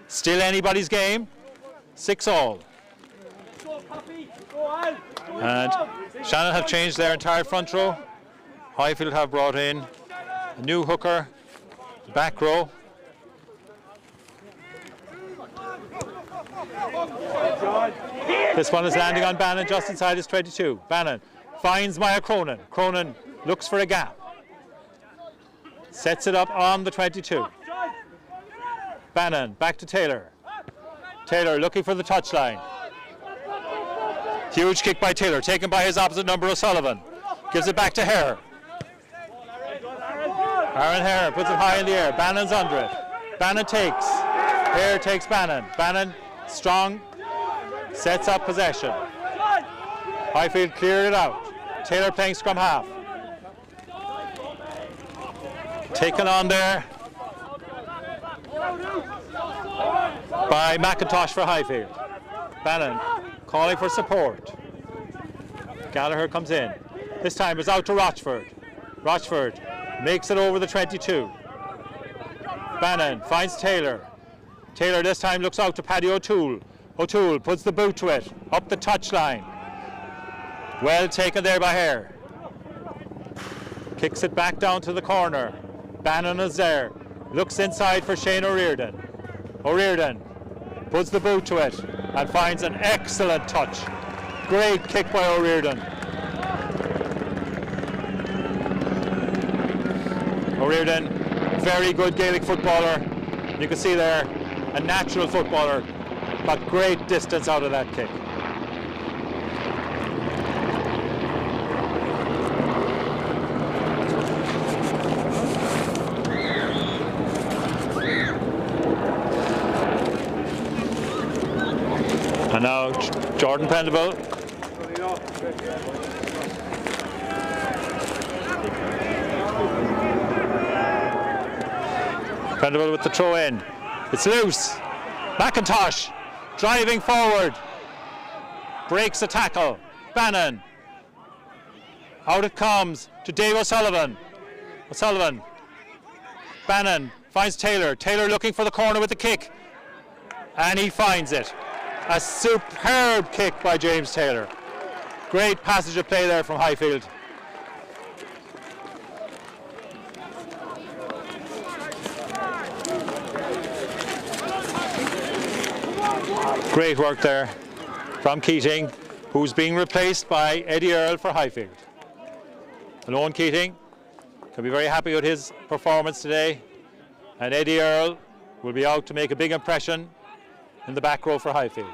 Still anybody's game. 6-all. And Shannon have changed their entire front row. Highfield have brought in a new hooker, back row. This one is landing on Bannon just inside his 22. Bannon finds Maya Cronin. Cronin looks for a gap. Sets it up on the 22. Bannon back to Taylor. Taylor looking for the touchline. Huge kick by Taylor, taken by his opposite number, O'Sullivan. Gives it back to Hare. Aaron Hare puts it high in the air. Bannon's under it. Bannon takes. Hare takes Bannon. Bannon strong, sets up possession. Highfield cleared it out. Taylor playing scrum half. Taken on there by McIntosh for Highfield. Bannon calling for support. Gallagher comes in. This time it's out to Rochford. Rochford makes it over the 22. Bannon finds Taylor. Taylor this time looks out to Paddy O'Toole. O'Toole puts the boot to it, up the touchline. Well taken there by Hare. Kicks it back down to the corner. Bannon is there. Looks inside for Shane O'Riordan. O'Riordan puts the boot to it and finds an excellent touch. Great kick by O'Riordan. O'Riordan, very good Gaelic footballer. You can see there, a natural footballer, but great distance out of that kick. And now Jordan Prendeville. Prendeville with the throw in. It's loose. McIntosh driving forward. Breaks a tackle. Bannon. Out it comes to Dave O'Sullivan. O'Sullivan. Bannon finds Taylor. Taylor looking for the corner with the kick. And he finds it. A superb kick by James Taylor. Great passage of play there from Highfield. Great work there from Keating, who's being replaced by Eddie Earle for Highfield. And Owen Keating can be very happy with his performance today. And Eddie Earle will be out to make a big impression in the back row for Highfield.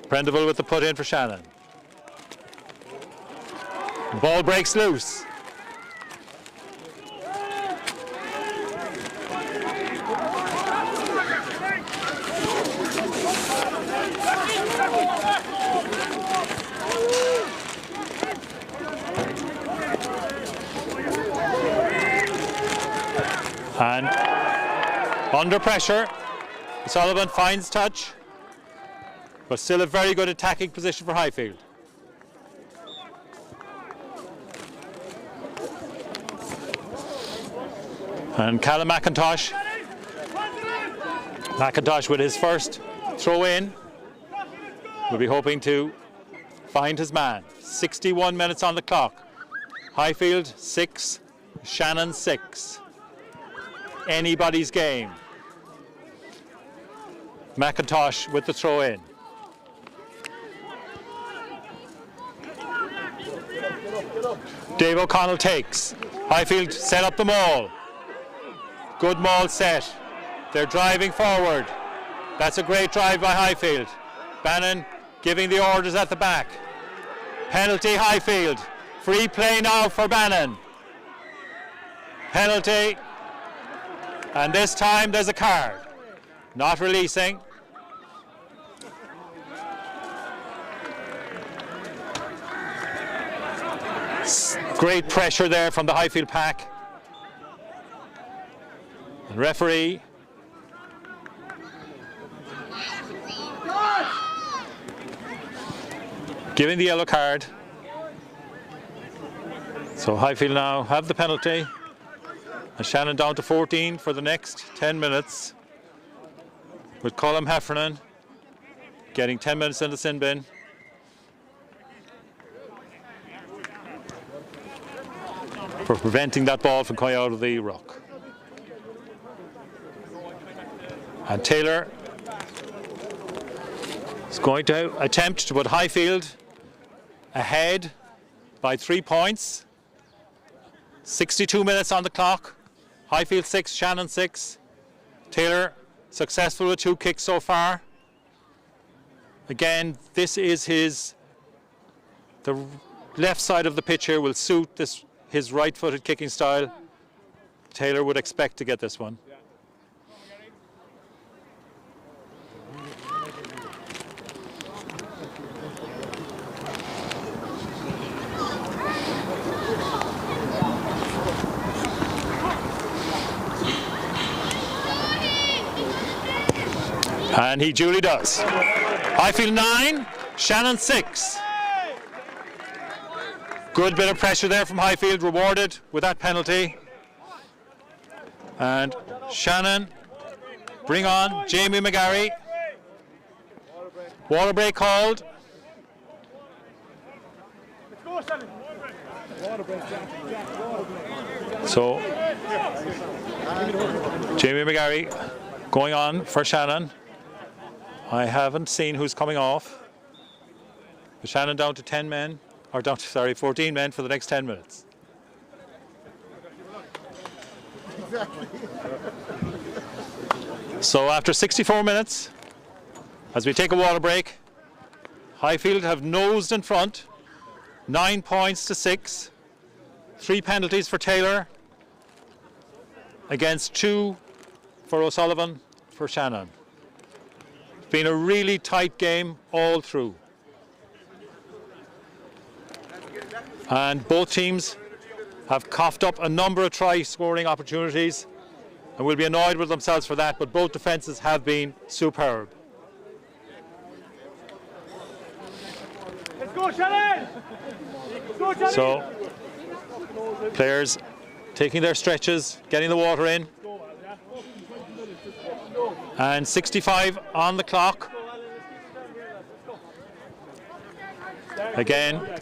Prendeville with the put in for Shannon. The ball breaks loose. And under pressure, Sullivan finds touch, but still a very good attacking position for Highfield. And Callum McIntosh with his first throw in will be hoping to find his man. 61 minutes on the clock. Highfield 6, Shannon 6. Anybody's game. McIntosh with the throw in. Dave O'Connell takes. Highfield set up the maul. Good maul set. They're driving forward. That's a great drive by Highfield. Bannon giving the orders at the back. Penalty Highfield. Free play now for Bannon. Penalty. And this time there's a card. Not releasing. Great pressure there from the Highfield pack. The referee giving the yellow card. So Highfield now have the penalty. And Shannon down to 14 for the next 10 minutes. With Colm Heffernan getting 10 minutes in the sin bin. For preventing that ball from coming out of the ruck. And Taylor is going to attempt to put Highfield ahead by 3 points. 62 minutes on the clock. Highfield 6, Shannon 6. Taylor successful with 2 kicks so far. Again, this is the left side of the pitch here will suit his right-footed kicking style. Taylor would expect to get this one. And he duly does. Highfield 9, Shannon 6. Good bit of pressure there from Highfield, rewarded with that penalty. And Shannon bring on Jamie McGarry. Water break called. So Jamie McGarry going on for Shannon. I haven't seen who's coming off. But Shannon down to 10 men, or down to, 14 men for the next 10 minutes. So after 64 minutes, as we take a water break, Highfield have nosed in front, 9 points to 6, 3 penalties for Taylor, against 2 for O'Sullivan for Shannon. It's been a really tight game all through. And both teams have coughed up a number of try-scoring opportunities and will be annoyed with themselves for that, but both defences have been superb. Let's go, Shannon! Let's go, Shannon! So, players taking their stretches, getting the water in. And 65 on the clock. Again,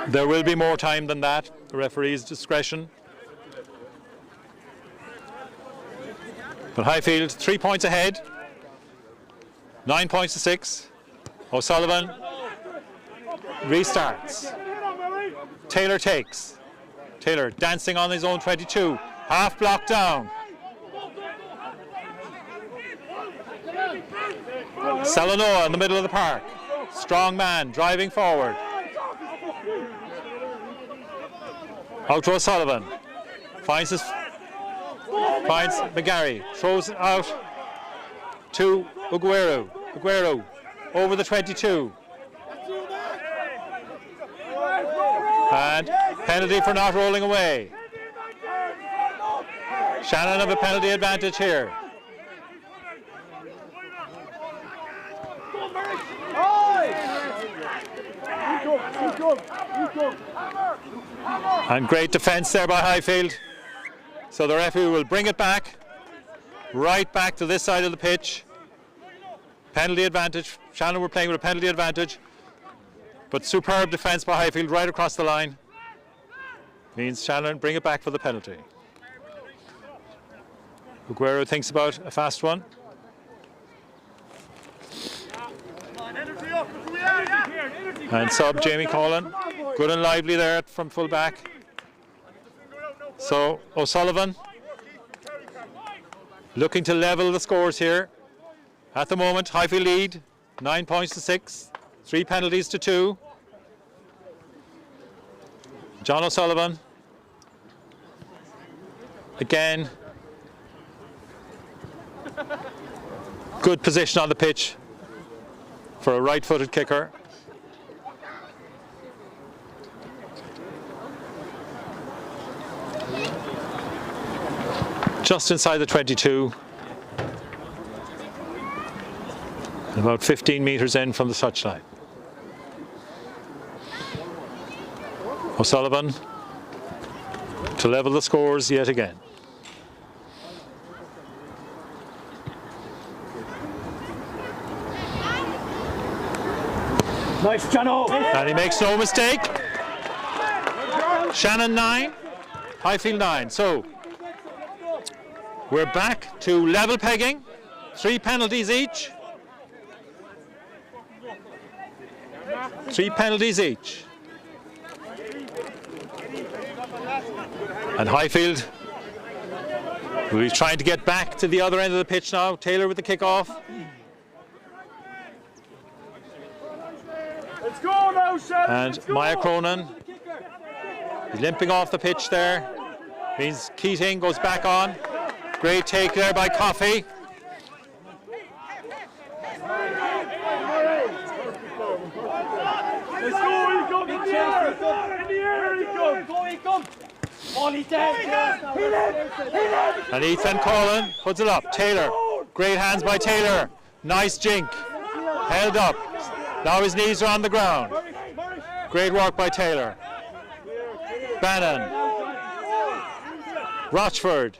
there will be more time than that, the referee's discretion. But Highfield 3 points ahead, 9 points to 6. O'Sullivan restarts. Taylor takes. Taylor dancing on his own 22, half block down. Salanoa in the middle of the park. Strong man driving forward. Out to O'Sullivan. Finds McGarry. Throws it out to Aguero. Aguero over the 22. And penalty for not rolling away. Shannon have a penalty advantage here. And great defence there by Highfield. So the referee will bring it back, right back to this side of the pitch. Penalty advantage. Shannon were playing with a penalty advantage, but superb defence by Highfield right across the line. Means Shannon bring it back for the penalty. Aguero thinks about a fast one. And sub Jamie Collin, good and lively there from full back. So O'Sullivan looking to level the scores here. At the moment, Highfield lead, 9 points to 6, 3 penalties to 2. John O'Sullivan, again, good position on the pitch for a right-footed kicker. Just inside the 22. About 15 metres in from the touchline. O'Sullivan to level the scores yet again. Nice, Jono. And he makes no mistake. Shannon 9, Highfield 9. So we're back to level pegging, 3 penalties each. 3 penalties each. And Highfield will be trying to get back to the other end of the pitch now. Taylor with the kick-off. Let's go now, Shannon. And Maya Cronin is limping off the pitch there. Means Keating goes back on. Great take there by Coffey. Let's go, he comes in the air! In the air he comes! Go, he comes! All he does! And Ethan Collin puts it up. Taylor, great hands by Taylor. Nice jink. Held up. Now his knees are on the ground. Great work by Taylor. Bannon. Rochford.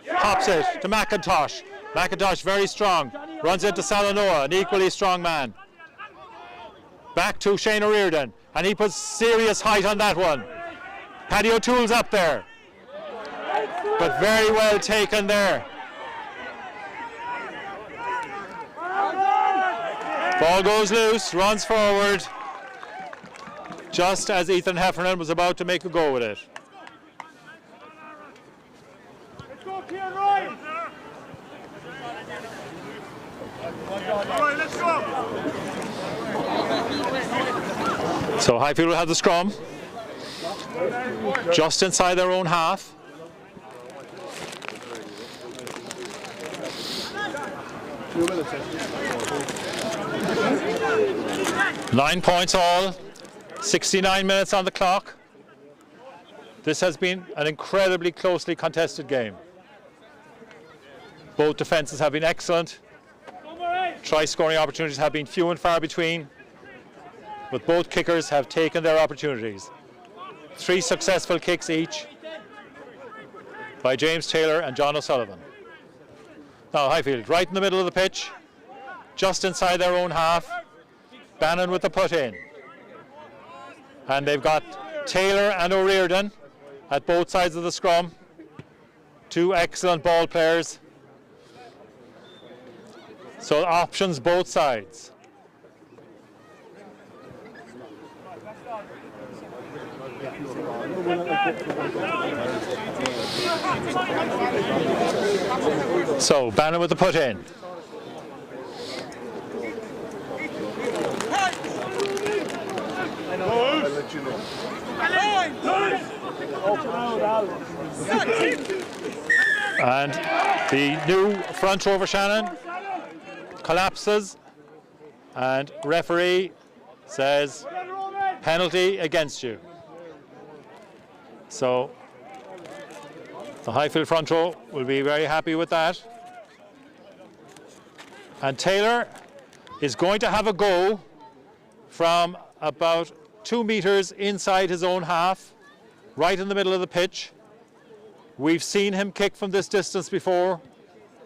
Pops it to McIntosh. McIntosh very strong. Runs into Salanoa, an equally strong man. Back to Shane O'Riordan, and he puts serious height on that one. Paddy O'Toole's up there, but very well taken there. Ball goes loose, runs forward, just as Ethan Heffernan was about to make a go with it. Let's go, Kieran Ryan! All right, let's go! So Highfield will have the scrum, just inside their own half. Nine points all, 69 minutes on the clock. This has been an incredibly closely contested game. Both defences have been excellent. Try-scoring opportunities have been few and far between, but both kickers have taken their opportunities. 3 successful kicks each by James Taylor and John O'Sullivan. Now Highfield right in the middle of the pitch, just inside their own half. Bannon with the put in. And they've got Taylor and O'Riordan at both sides of the scrum. 2 excellent ball players. So options both sides. So Bannon with the put in. And the new front row for Shannon collapses, and referee says penalty against you. So the Highfield front row will be very happy with that. And Taylor is going to have a go from about 2 meters inside his own half, right in the middle of the pitch. We've seen him kick from this distance before,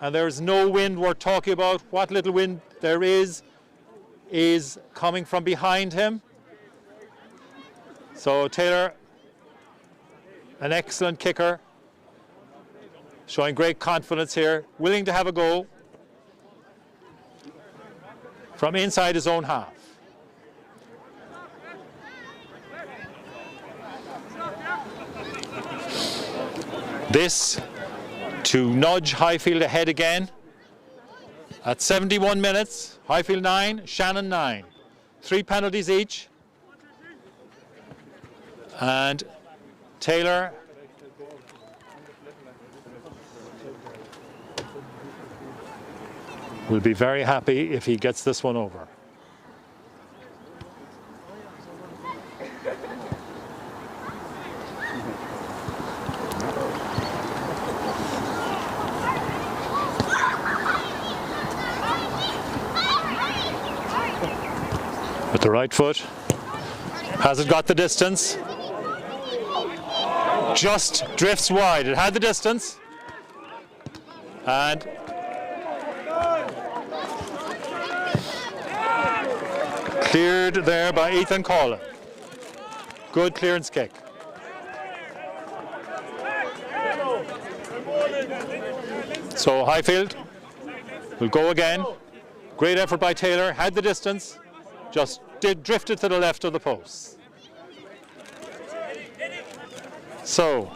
and there's no wind worth talking about. What little wind there is coming from behind him. So Taylor, an excellent kicker, showing great confidence here, willing to have a go from inside his own half. This to nudge Highfield ahead again. At 71 minutes, Highfield 9, Shannon 9. 3 penalties each. And Taylor will be very happy if he gets this one over. With the right foot. Hasn't got the distance. Just drifts wide. It had the distance. And cleared there by Ethan Collin. Good clearance kick. So Highfield will go again. Great effort by Taylor. Had the distance. Just drifted to the left of the post. So,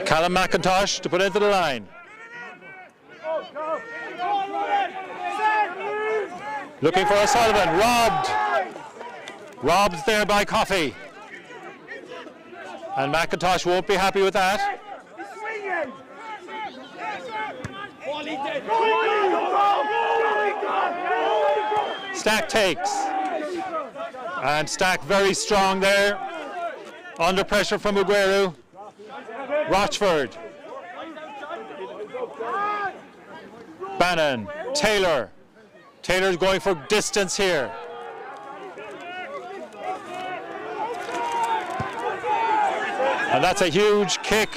Callum McIntosh to put into the line. Looking for O'Sullivan, robbed. Robbed there by Coffey. And McIntosh won't be happy with that. Stack takes. And Stack very strong there. Under pressure from Aguero. Rochford. Bannon. Taylor. Taylor's going for distance here. And that's a huge kick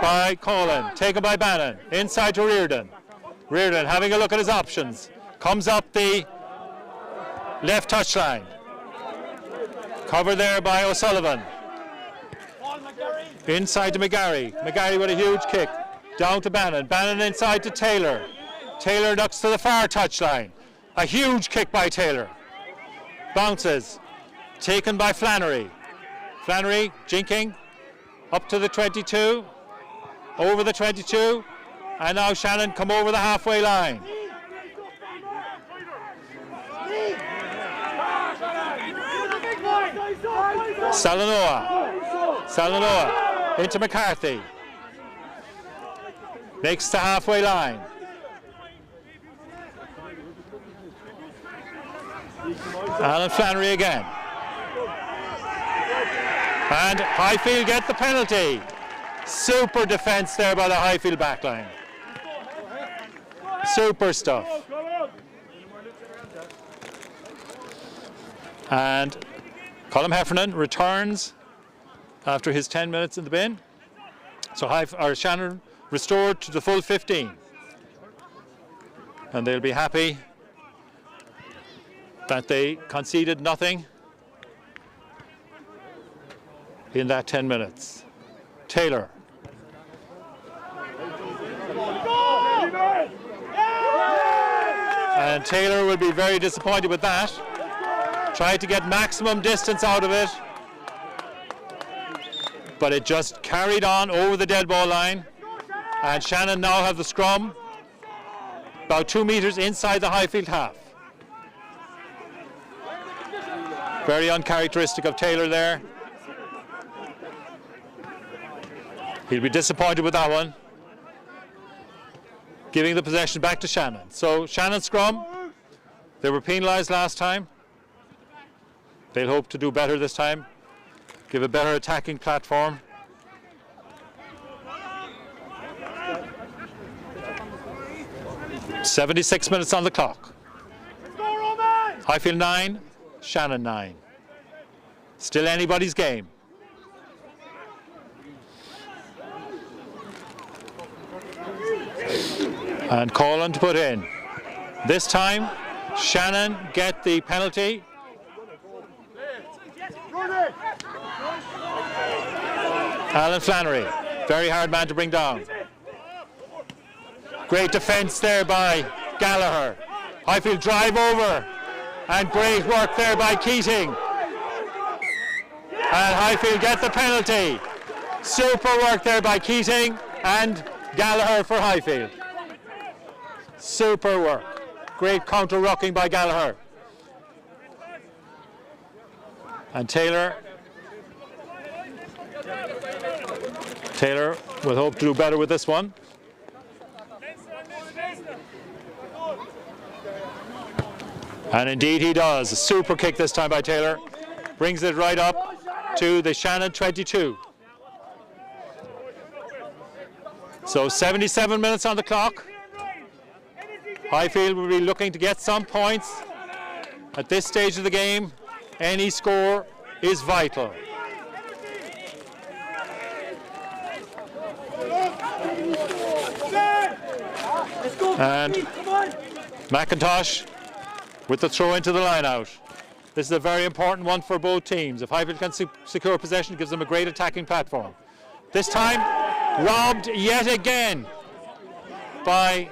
by Colin. Taken by Bannon. Inside to Reardon. Reardon having a look at his options. Comes up the left touchline. Covered there by O'Sullivan. Inside to McGarry. McGarry with a huge kick. Down to Bannon. Bannon inside to Taylor. Taylor ducks to the far touchline. A huge kick by Taylor. Bounces. Taken by Flannery. Flannery jinking. Up to the 22. Over the 22. And now Shannon come over the halfway line. Salanoa into McCarthy. Makes the halfway line. Alan Flannery again. And Highfield get the penalty. Super defence there by the Highfield backline. Super stuff. And Colm Heffernan returns after his 10 minutes in the bin. So Shannon restored to the full 15. And they'll be happy that they conceded nothing in that 10 minutes. Taylor. And Taylor will be very disappointed with that. Tried to get maximum distance out of it, but it just carried on over the dead ball line. And Shannon now have the scrum about 2 meters inside the Highfield half. Very uncharacteristic of Taylor there. He'll be disappointed with that one. Giving the possession back to Shannon. So Shannon scrum. They were penalised last time. They'll hope to do better this time. Give a better attacking platform. .76 minutes on the clock. Highfield 9, Shannon 9. Still anybody's game. And Colin to put in. This time, Shannon get the penalty. Alan Flannery, very hard man to bring down. Great defence there by Gallagher. Highfield drive over, and great work there by Keating. And Highfield get the penalty. Super work there by Keating and Gallagher for Highfield. Super work. Great counter-rucking by Gallagher. And Taylor will hope to do better with this one. And indeed he does. A super kick this time by Taylor. Brings it right up to the Shannon 22. So 77 minutes on the clock. Highfield will be looking to get some points. At this stage of the game, any score is vital. And McIntosh with the throw into the line out. This is a very important one for both teams. If Highfield can secure possession, it gives them a great attacking platform. This time, robbed yet again by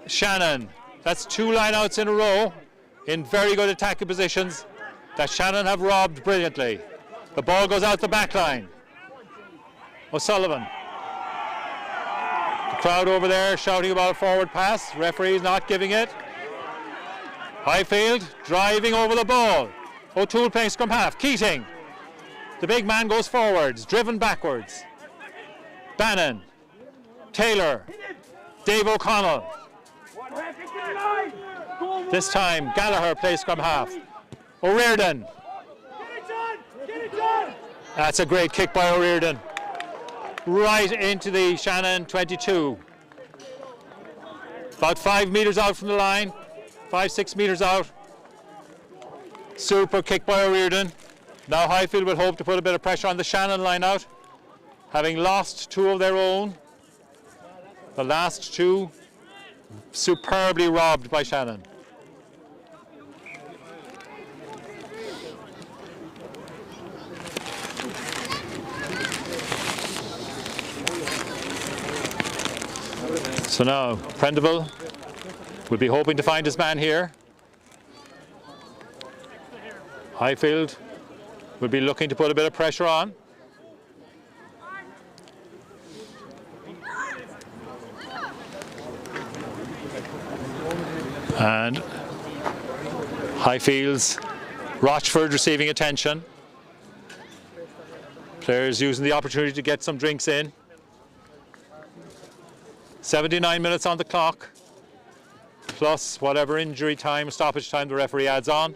Shannon. That's 2 line-outs in a row in very good attacking positions that Shannon have robbed brilliantly. The ball goes out the back line. O'Sullivan. The crowd over there shouting about a forward pass. Referee is not giving it. Highfield driving over the ball. O'Toole playing scrum half. Keating. The big man goes forwards, driven backwards. Bannon. Taylor. Dave O'Connell. This time Gallagher plays scrum half. O'Riordan. That's a great kick by O'Riordan. Right into the Shannon 22. About 5 meters out from the line. 5-6 meters out. Super kick by O'Riordan. Now Highfield will hope to put a bit of pressure on the Shannon line out. Having lost 2 of their own. The last 2 superbly robbed by Shannon. So now Prendeville will be hoping to find his man here. Highfield will be looking to put a bit of pressure on. And Highfield's Rochford receiving attention. Players using the opportunity to get some drinks in. 79 minutes on the clock, plus whatever injury time, stoppage time the referee adds on.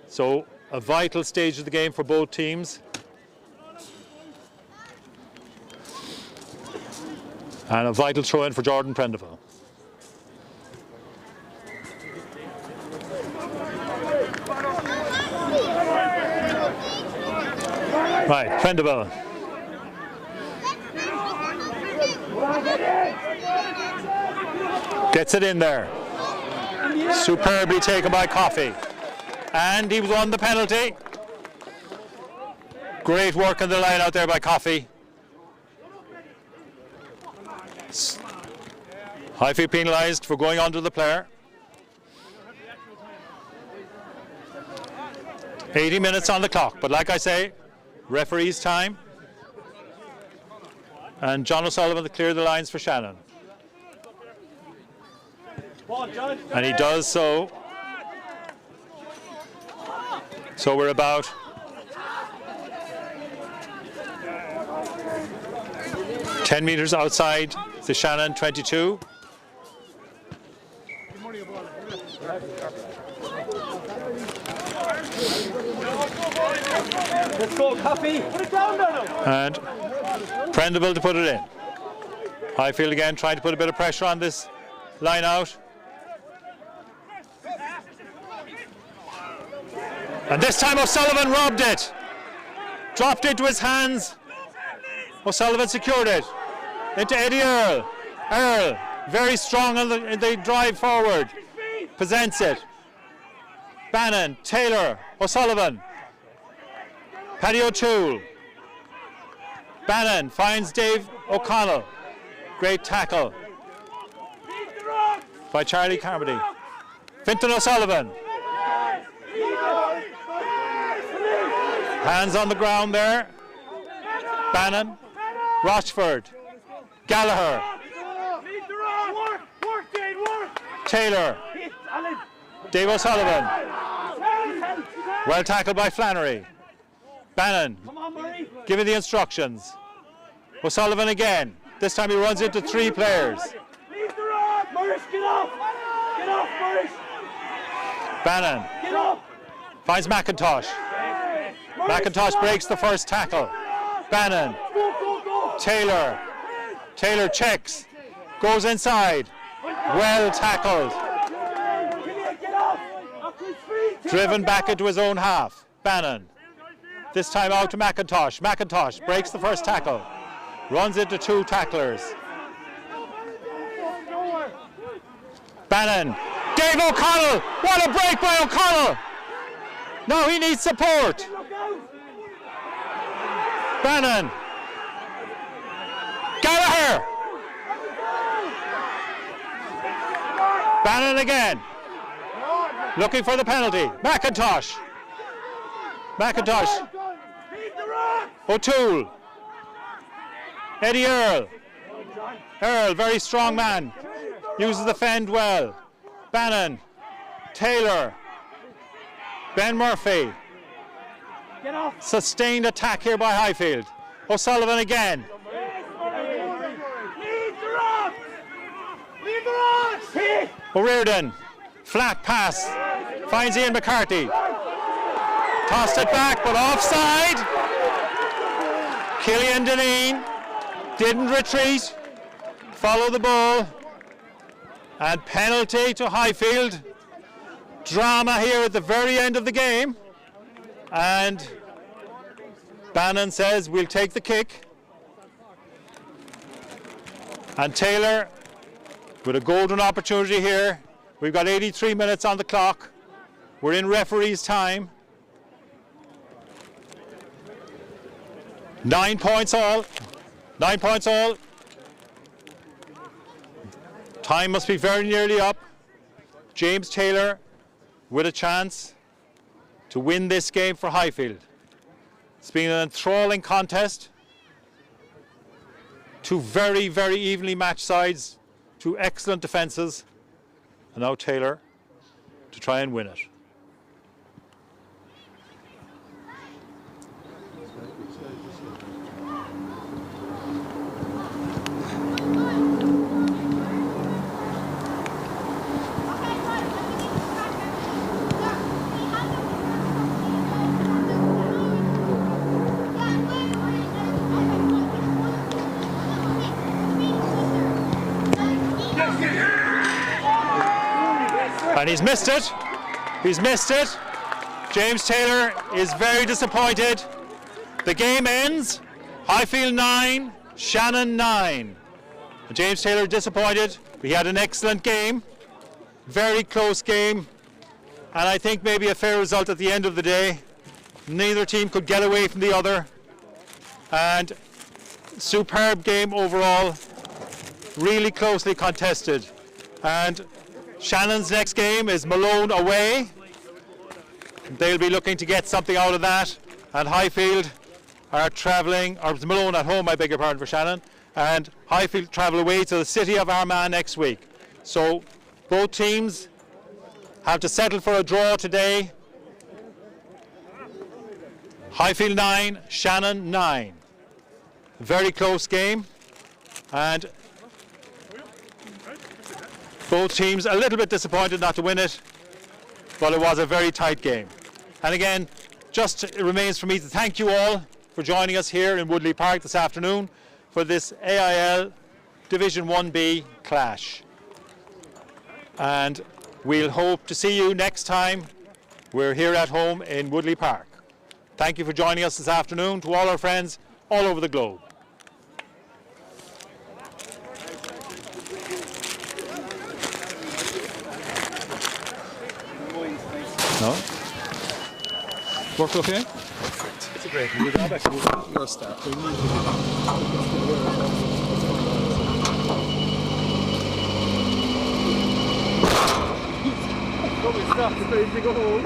So a vital stage of the game for both teams. And a vital throw-in for Jordan Prendeville. Right, Prendeville. Gets it in there. Superbly taken by Coffey. And he won the penalty. Great work on the line out there by Coffey. Highfield penalised for going under the player. 80 minutes on the clock, but like I say, referee's time. And John O'Sullivan to clear the lines for Shannon. And he does so. So we're about 10 meters outside the Shannon 22. Let's go, Coffey. Put it down there now. And Prendeville to put it in. Highfield again trying to put a bit of pressure on this line out. And this time O'Sullivan robbed it. Dropped into his hands. O'Sullivan secured it. Into Eddie Earl. Earl, very strong in the drive forward. Presents it. Bannon, Taylor, O'Sullivan. Paddy O'Toole. Bannon finds Dave O'Connell. Great tackle by Charlie Carmody. Fintan O'Sullivan. Hands on the ground there. Bannon, Rochford, Gallagher, Taylor, Dave O'Sullivan. Well tackled by Flannery. Bannon giving the instructions. O'Sullivan again. This time he runs into 3 players. Bannon finds McIntosh. McIntosh breaks the first tackle. Bannon. Taylor. Taylor checks. Goes inside. Well tackled. Driven back into his own half. Bannon. This time out to McIntosh. McIntosh breaks the first tackle. Runs into 2 tacklers. Bannon. Dave O'Connell. What a break by O'Connell. Now he needs support. Bannon. Gallagher. Bannon again. Looking for the penalty. McIntosh. McIntosh. O'Toole. Eddie Earl. Earl, very strong man. Uses the fend well. Bannon. Taylor. Ben Murphy. Sustained attack here by Highfield. O'Sullivan again. O'Riordan. Flat pass. Finds Ian McCarthy. Tossed it back, but offside. Killian Deneen didn't retreat. Follow the ball. And penalty to Highfield. Drama here at the very end of the game. And Bannon says we'll take the kick. And Taylor with a golden opportunity here. We've got 83 minutes on the clock. We're in referee's time. 9 points all. 9 points all. Time must be very nearly up. James Taylor with a chance to win this game for Highfield. It's been an enthralling contest. 2 very, very evenly matched sides. 2 excellent defences. And now Taylor to try and win it. And he's missed it. He's missed it. James Taylor is very disappointed. The game ends. Highfield 9, Shannon 9. And James Taylor disappointed. He had an excellent game. Very close game. And I think maybe a fair result at the end of the day. Neither team could get away from the other. And superb game overall. Really closely contested. And Shannon's next game is Malone away. They'll be looking to get something out of that. And Highfield are travelling, or Malone at home, I beg your pardon, for Shannon. And Highfield travel away to the city of Armagh next week. So both teams have to settle for a draw today. Highfield 9, Shannon 9. Very close game. And both teams a little bit disappointed not to win it, but it was a very tight game. And again, just it remains for me to thank you all for joining us here in Woodleigh Park this afternoon for this AIL Division 1B clash. And we'll hope to see you next time we're here at home in Woodleigh Park. Thank you for joining us this afternoon, to all our friends all over the globe. No? Worked okay? It's a great move. You're a star. Nobody stops, it's ready to go home.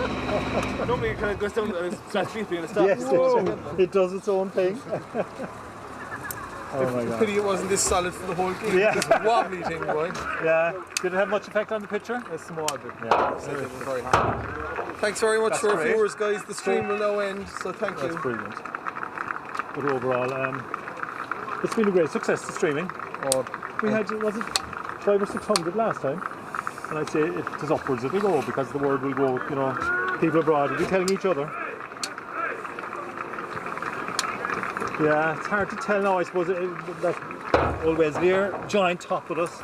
Nobody kind of goes down and starts sleeping and stops. Yes, it does its own thing. Oh my God. Pity it wasn't this solid for the whole game. Yeah. This wobbly thing, boy. Yeah. Did it have much effect on the picture? A small bit. Yeah. It was very hard. Thanks very much to our great. viewers, guys. The stream will now end, so thank you. That's brilliant. But overall, it's been a great success, the streaming. We had, was it 500 or 600 last time? And I'd say it is upwards it'll go, because the word will go, you know, people abroad will be telling each other. Yeah, it's hard to tell now, I suppose, that Old Wesley joint top with us.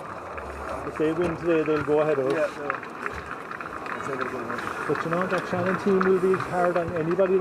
If they win today, they'll go ahead of us. Yeah. But you know, that Shannon team will be hard on anybody.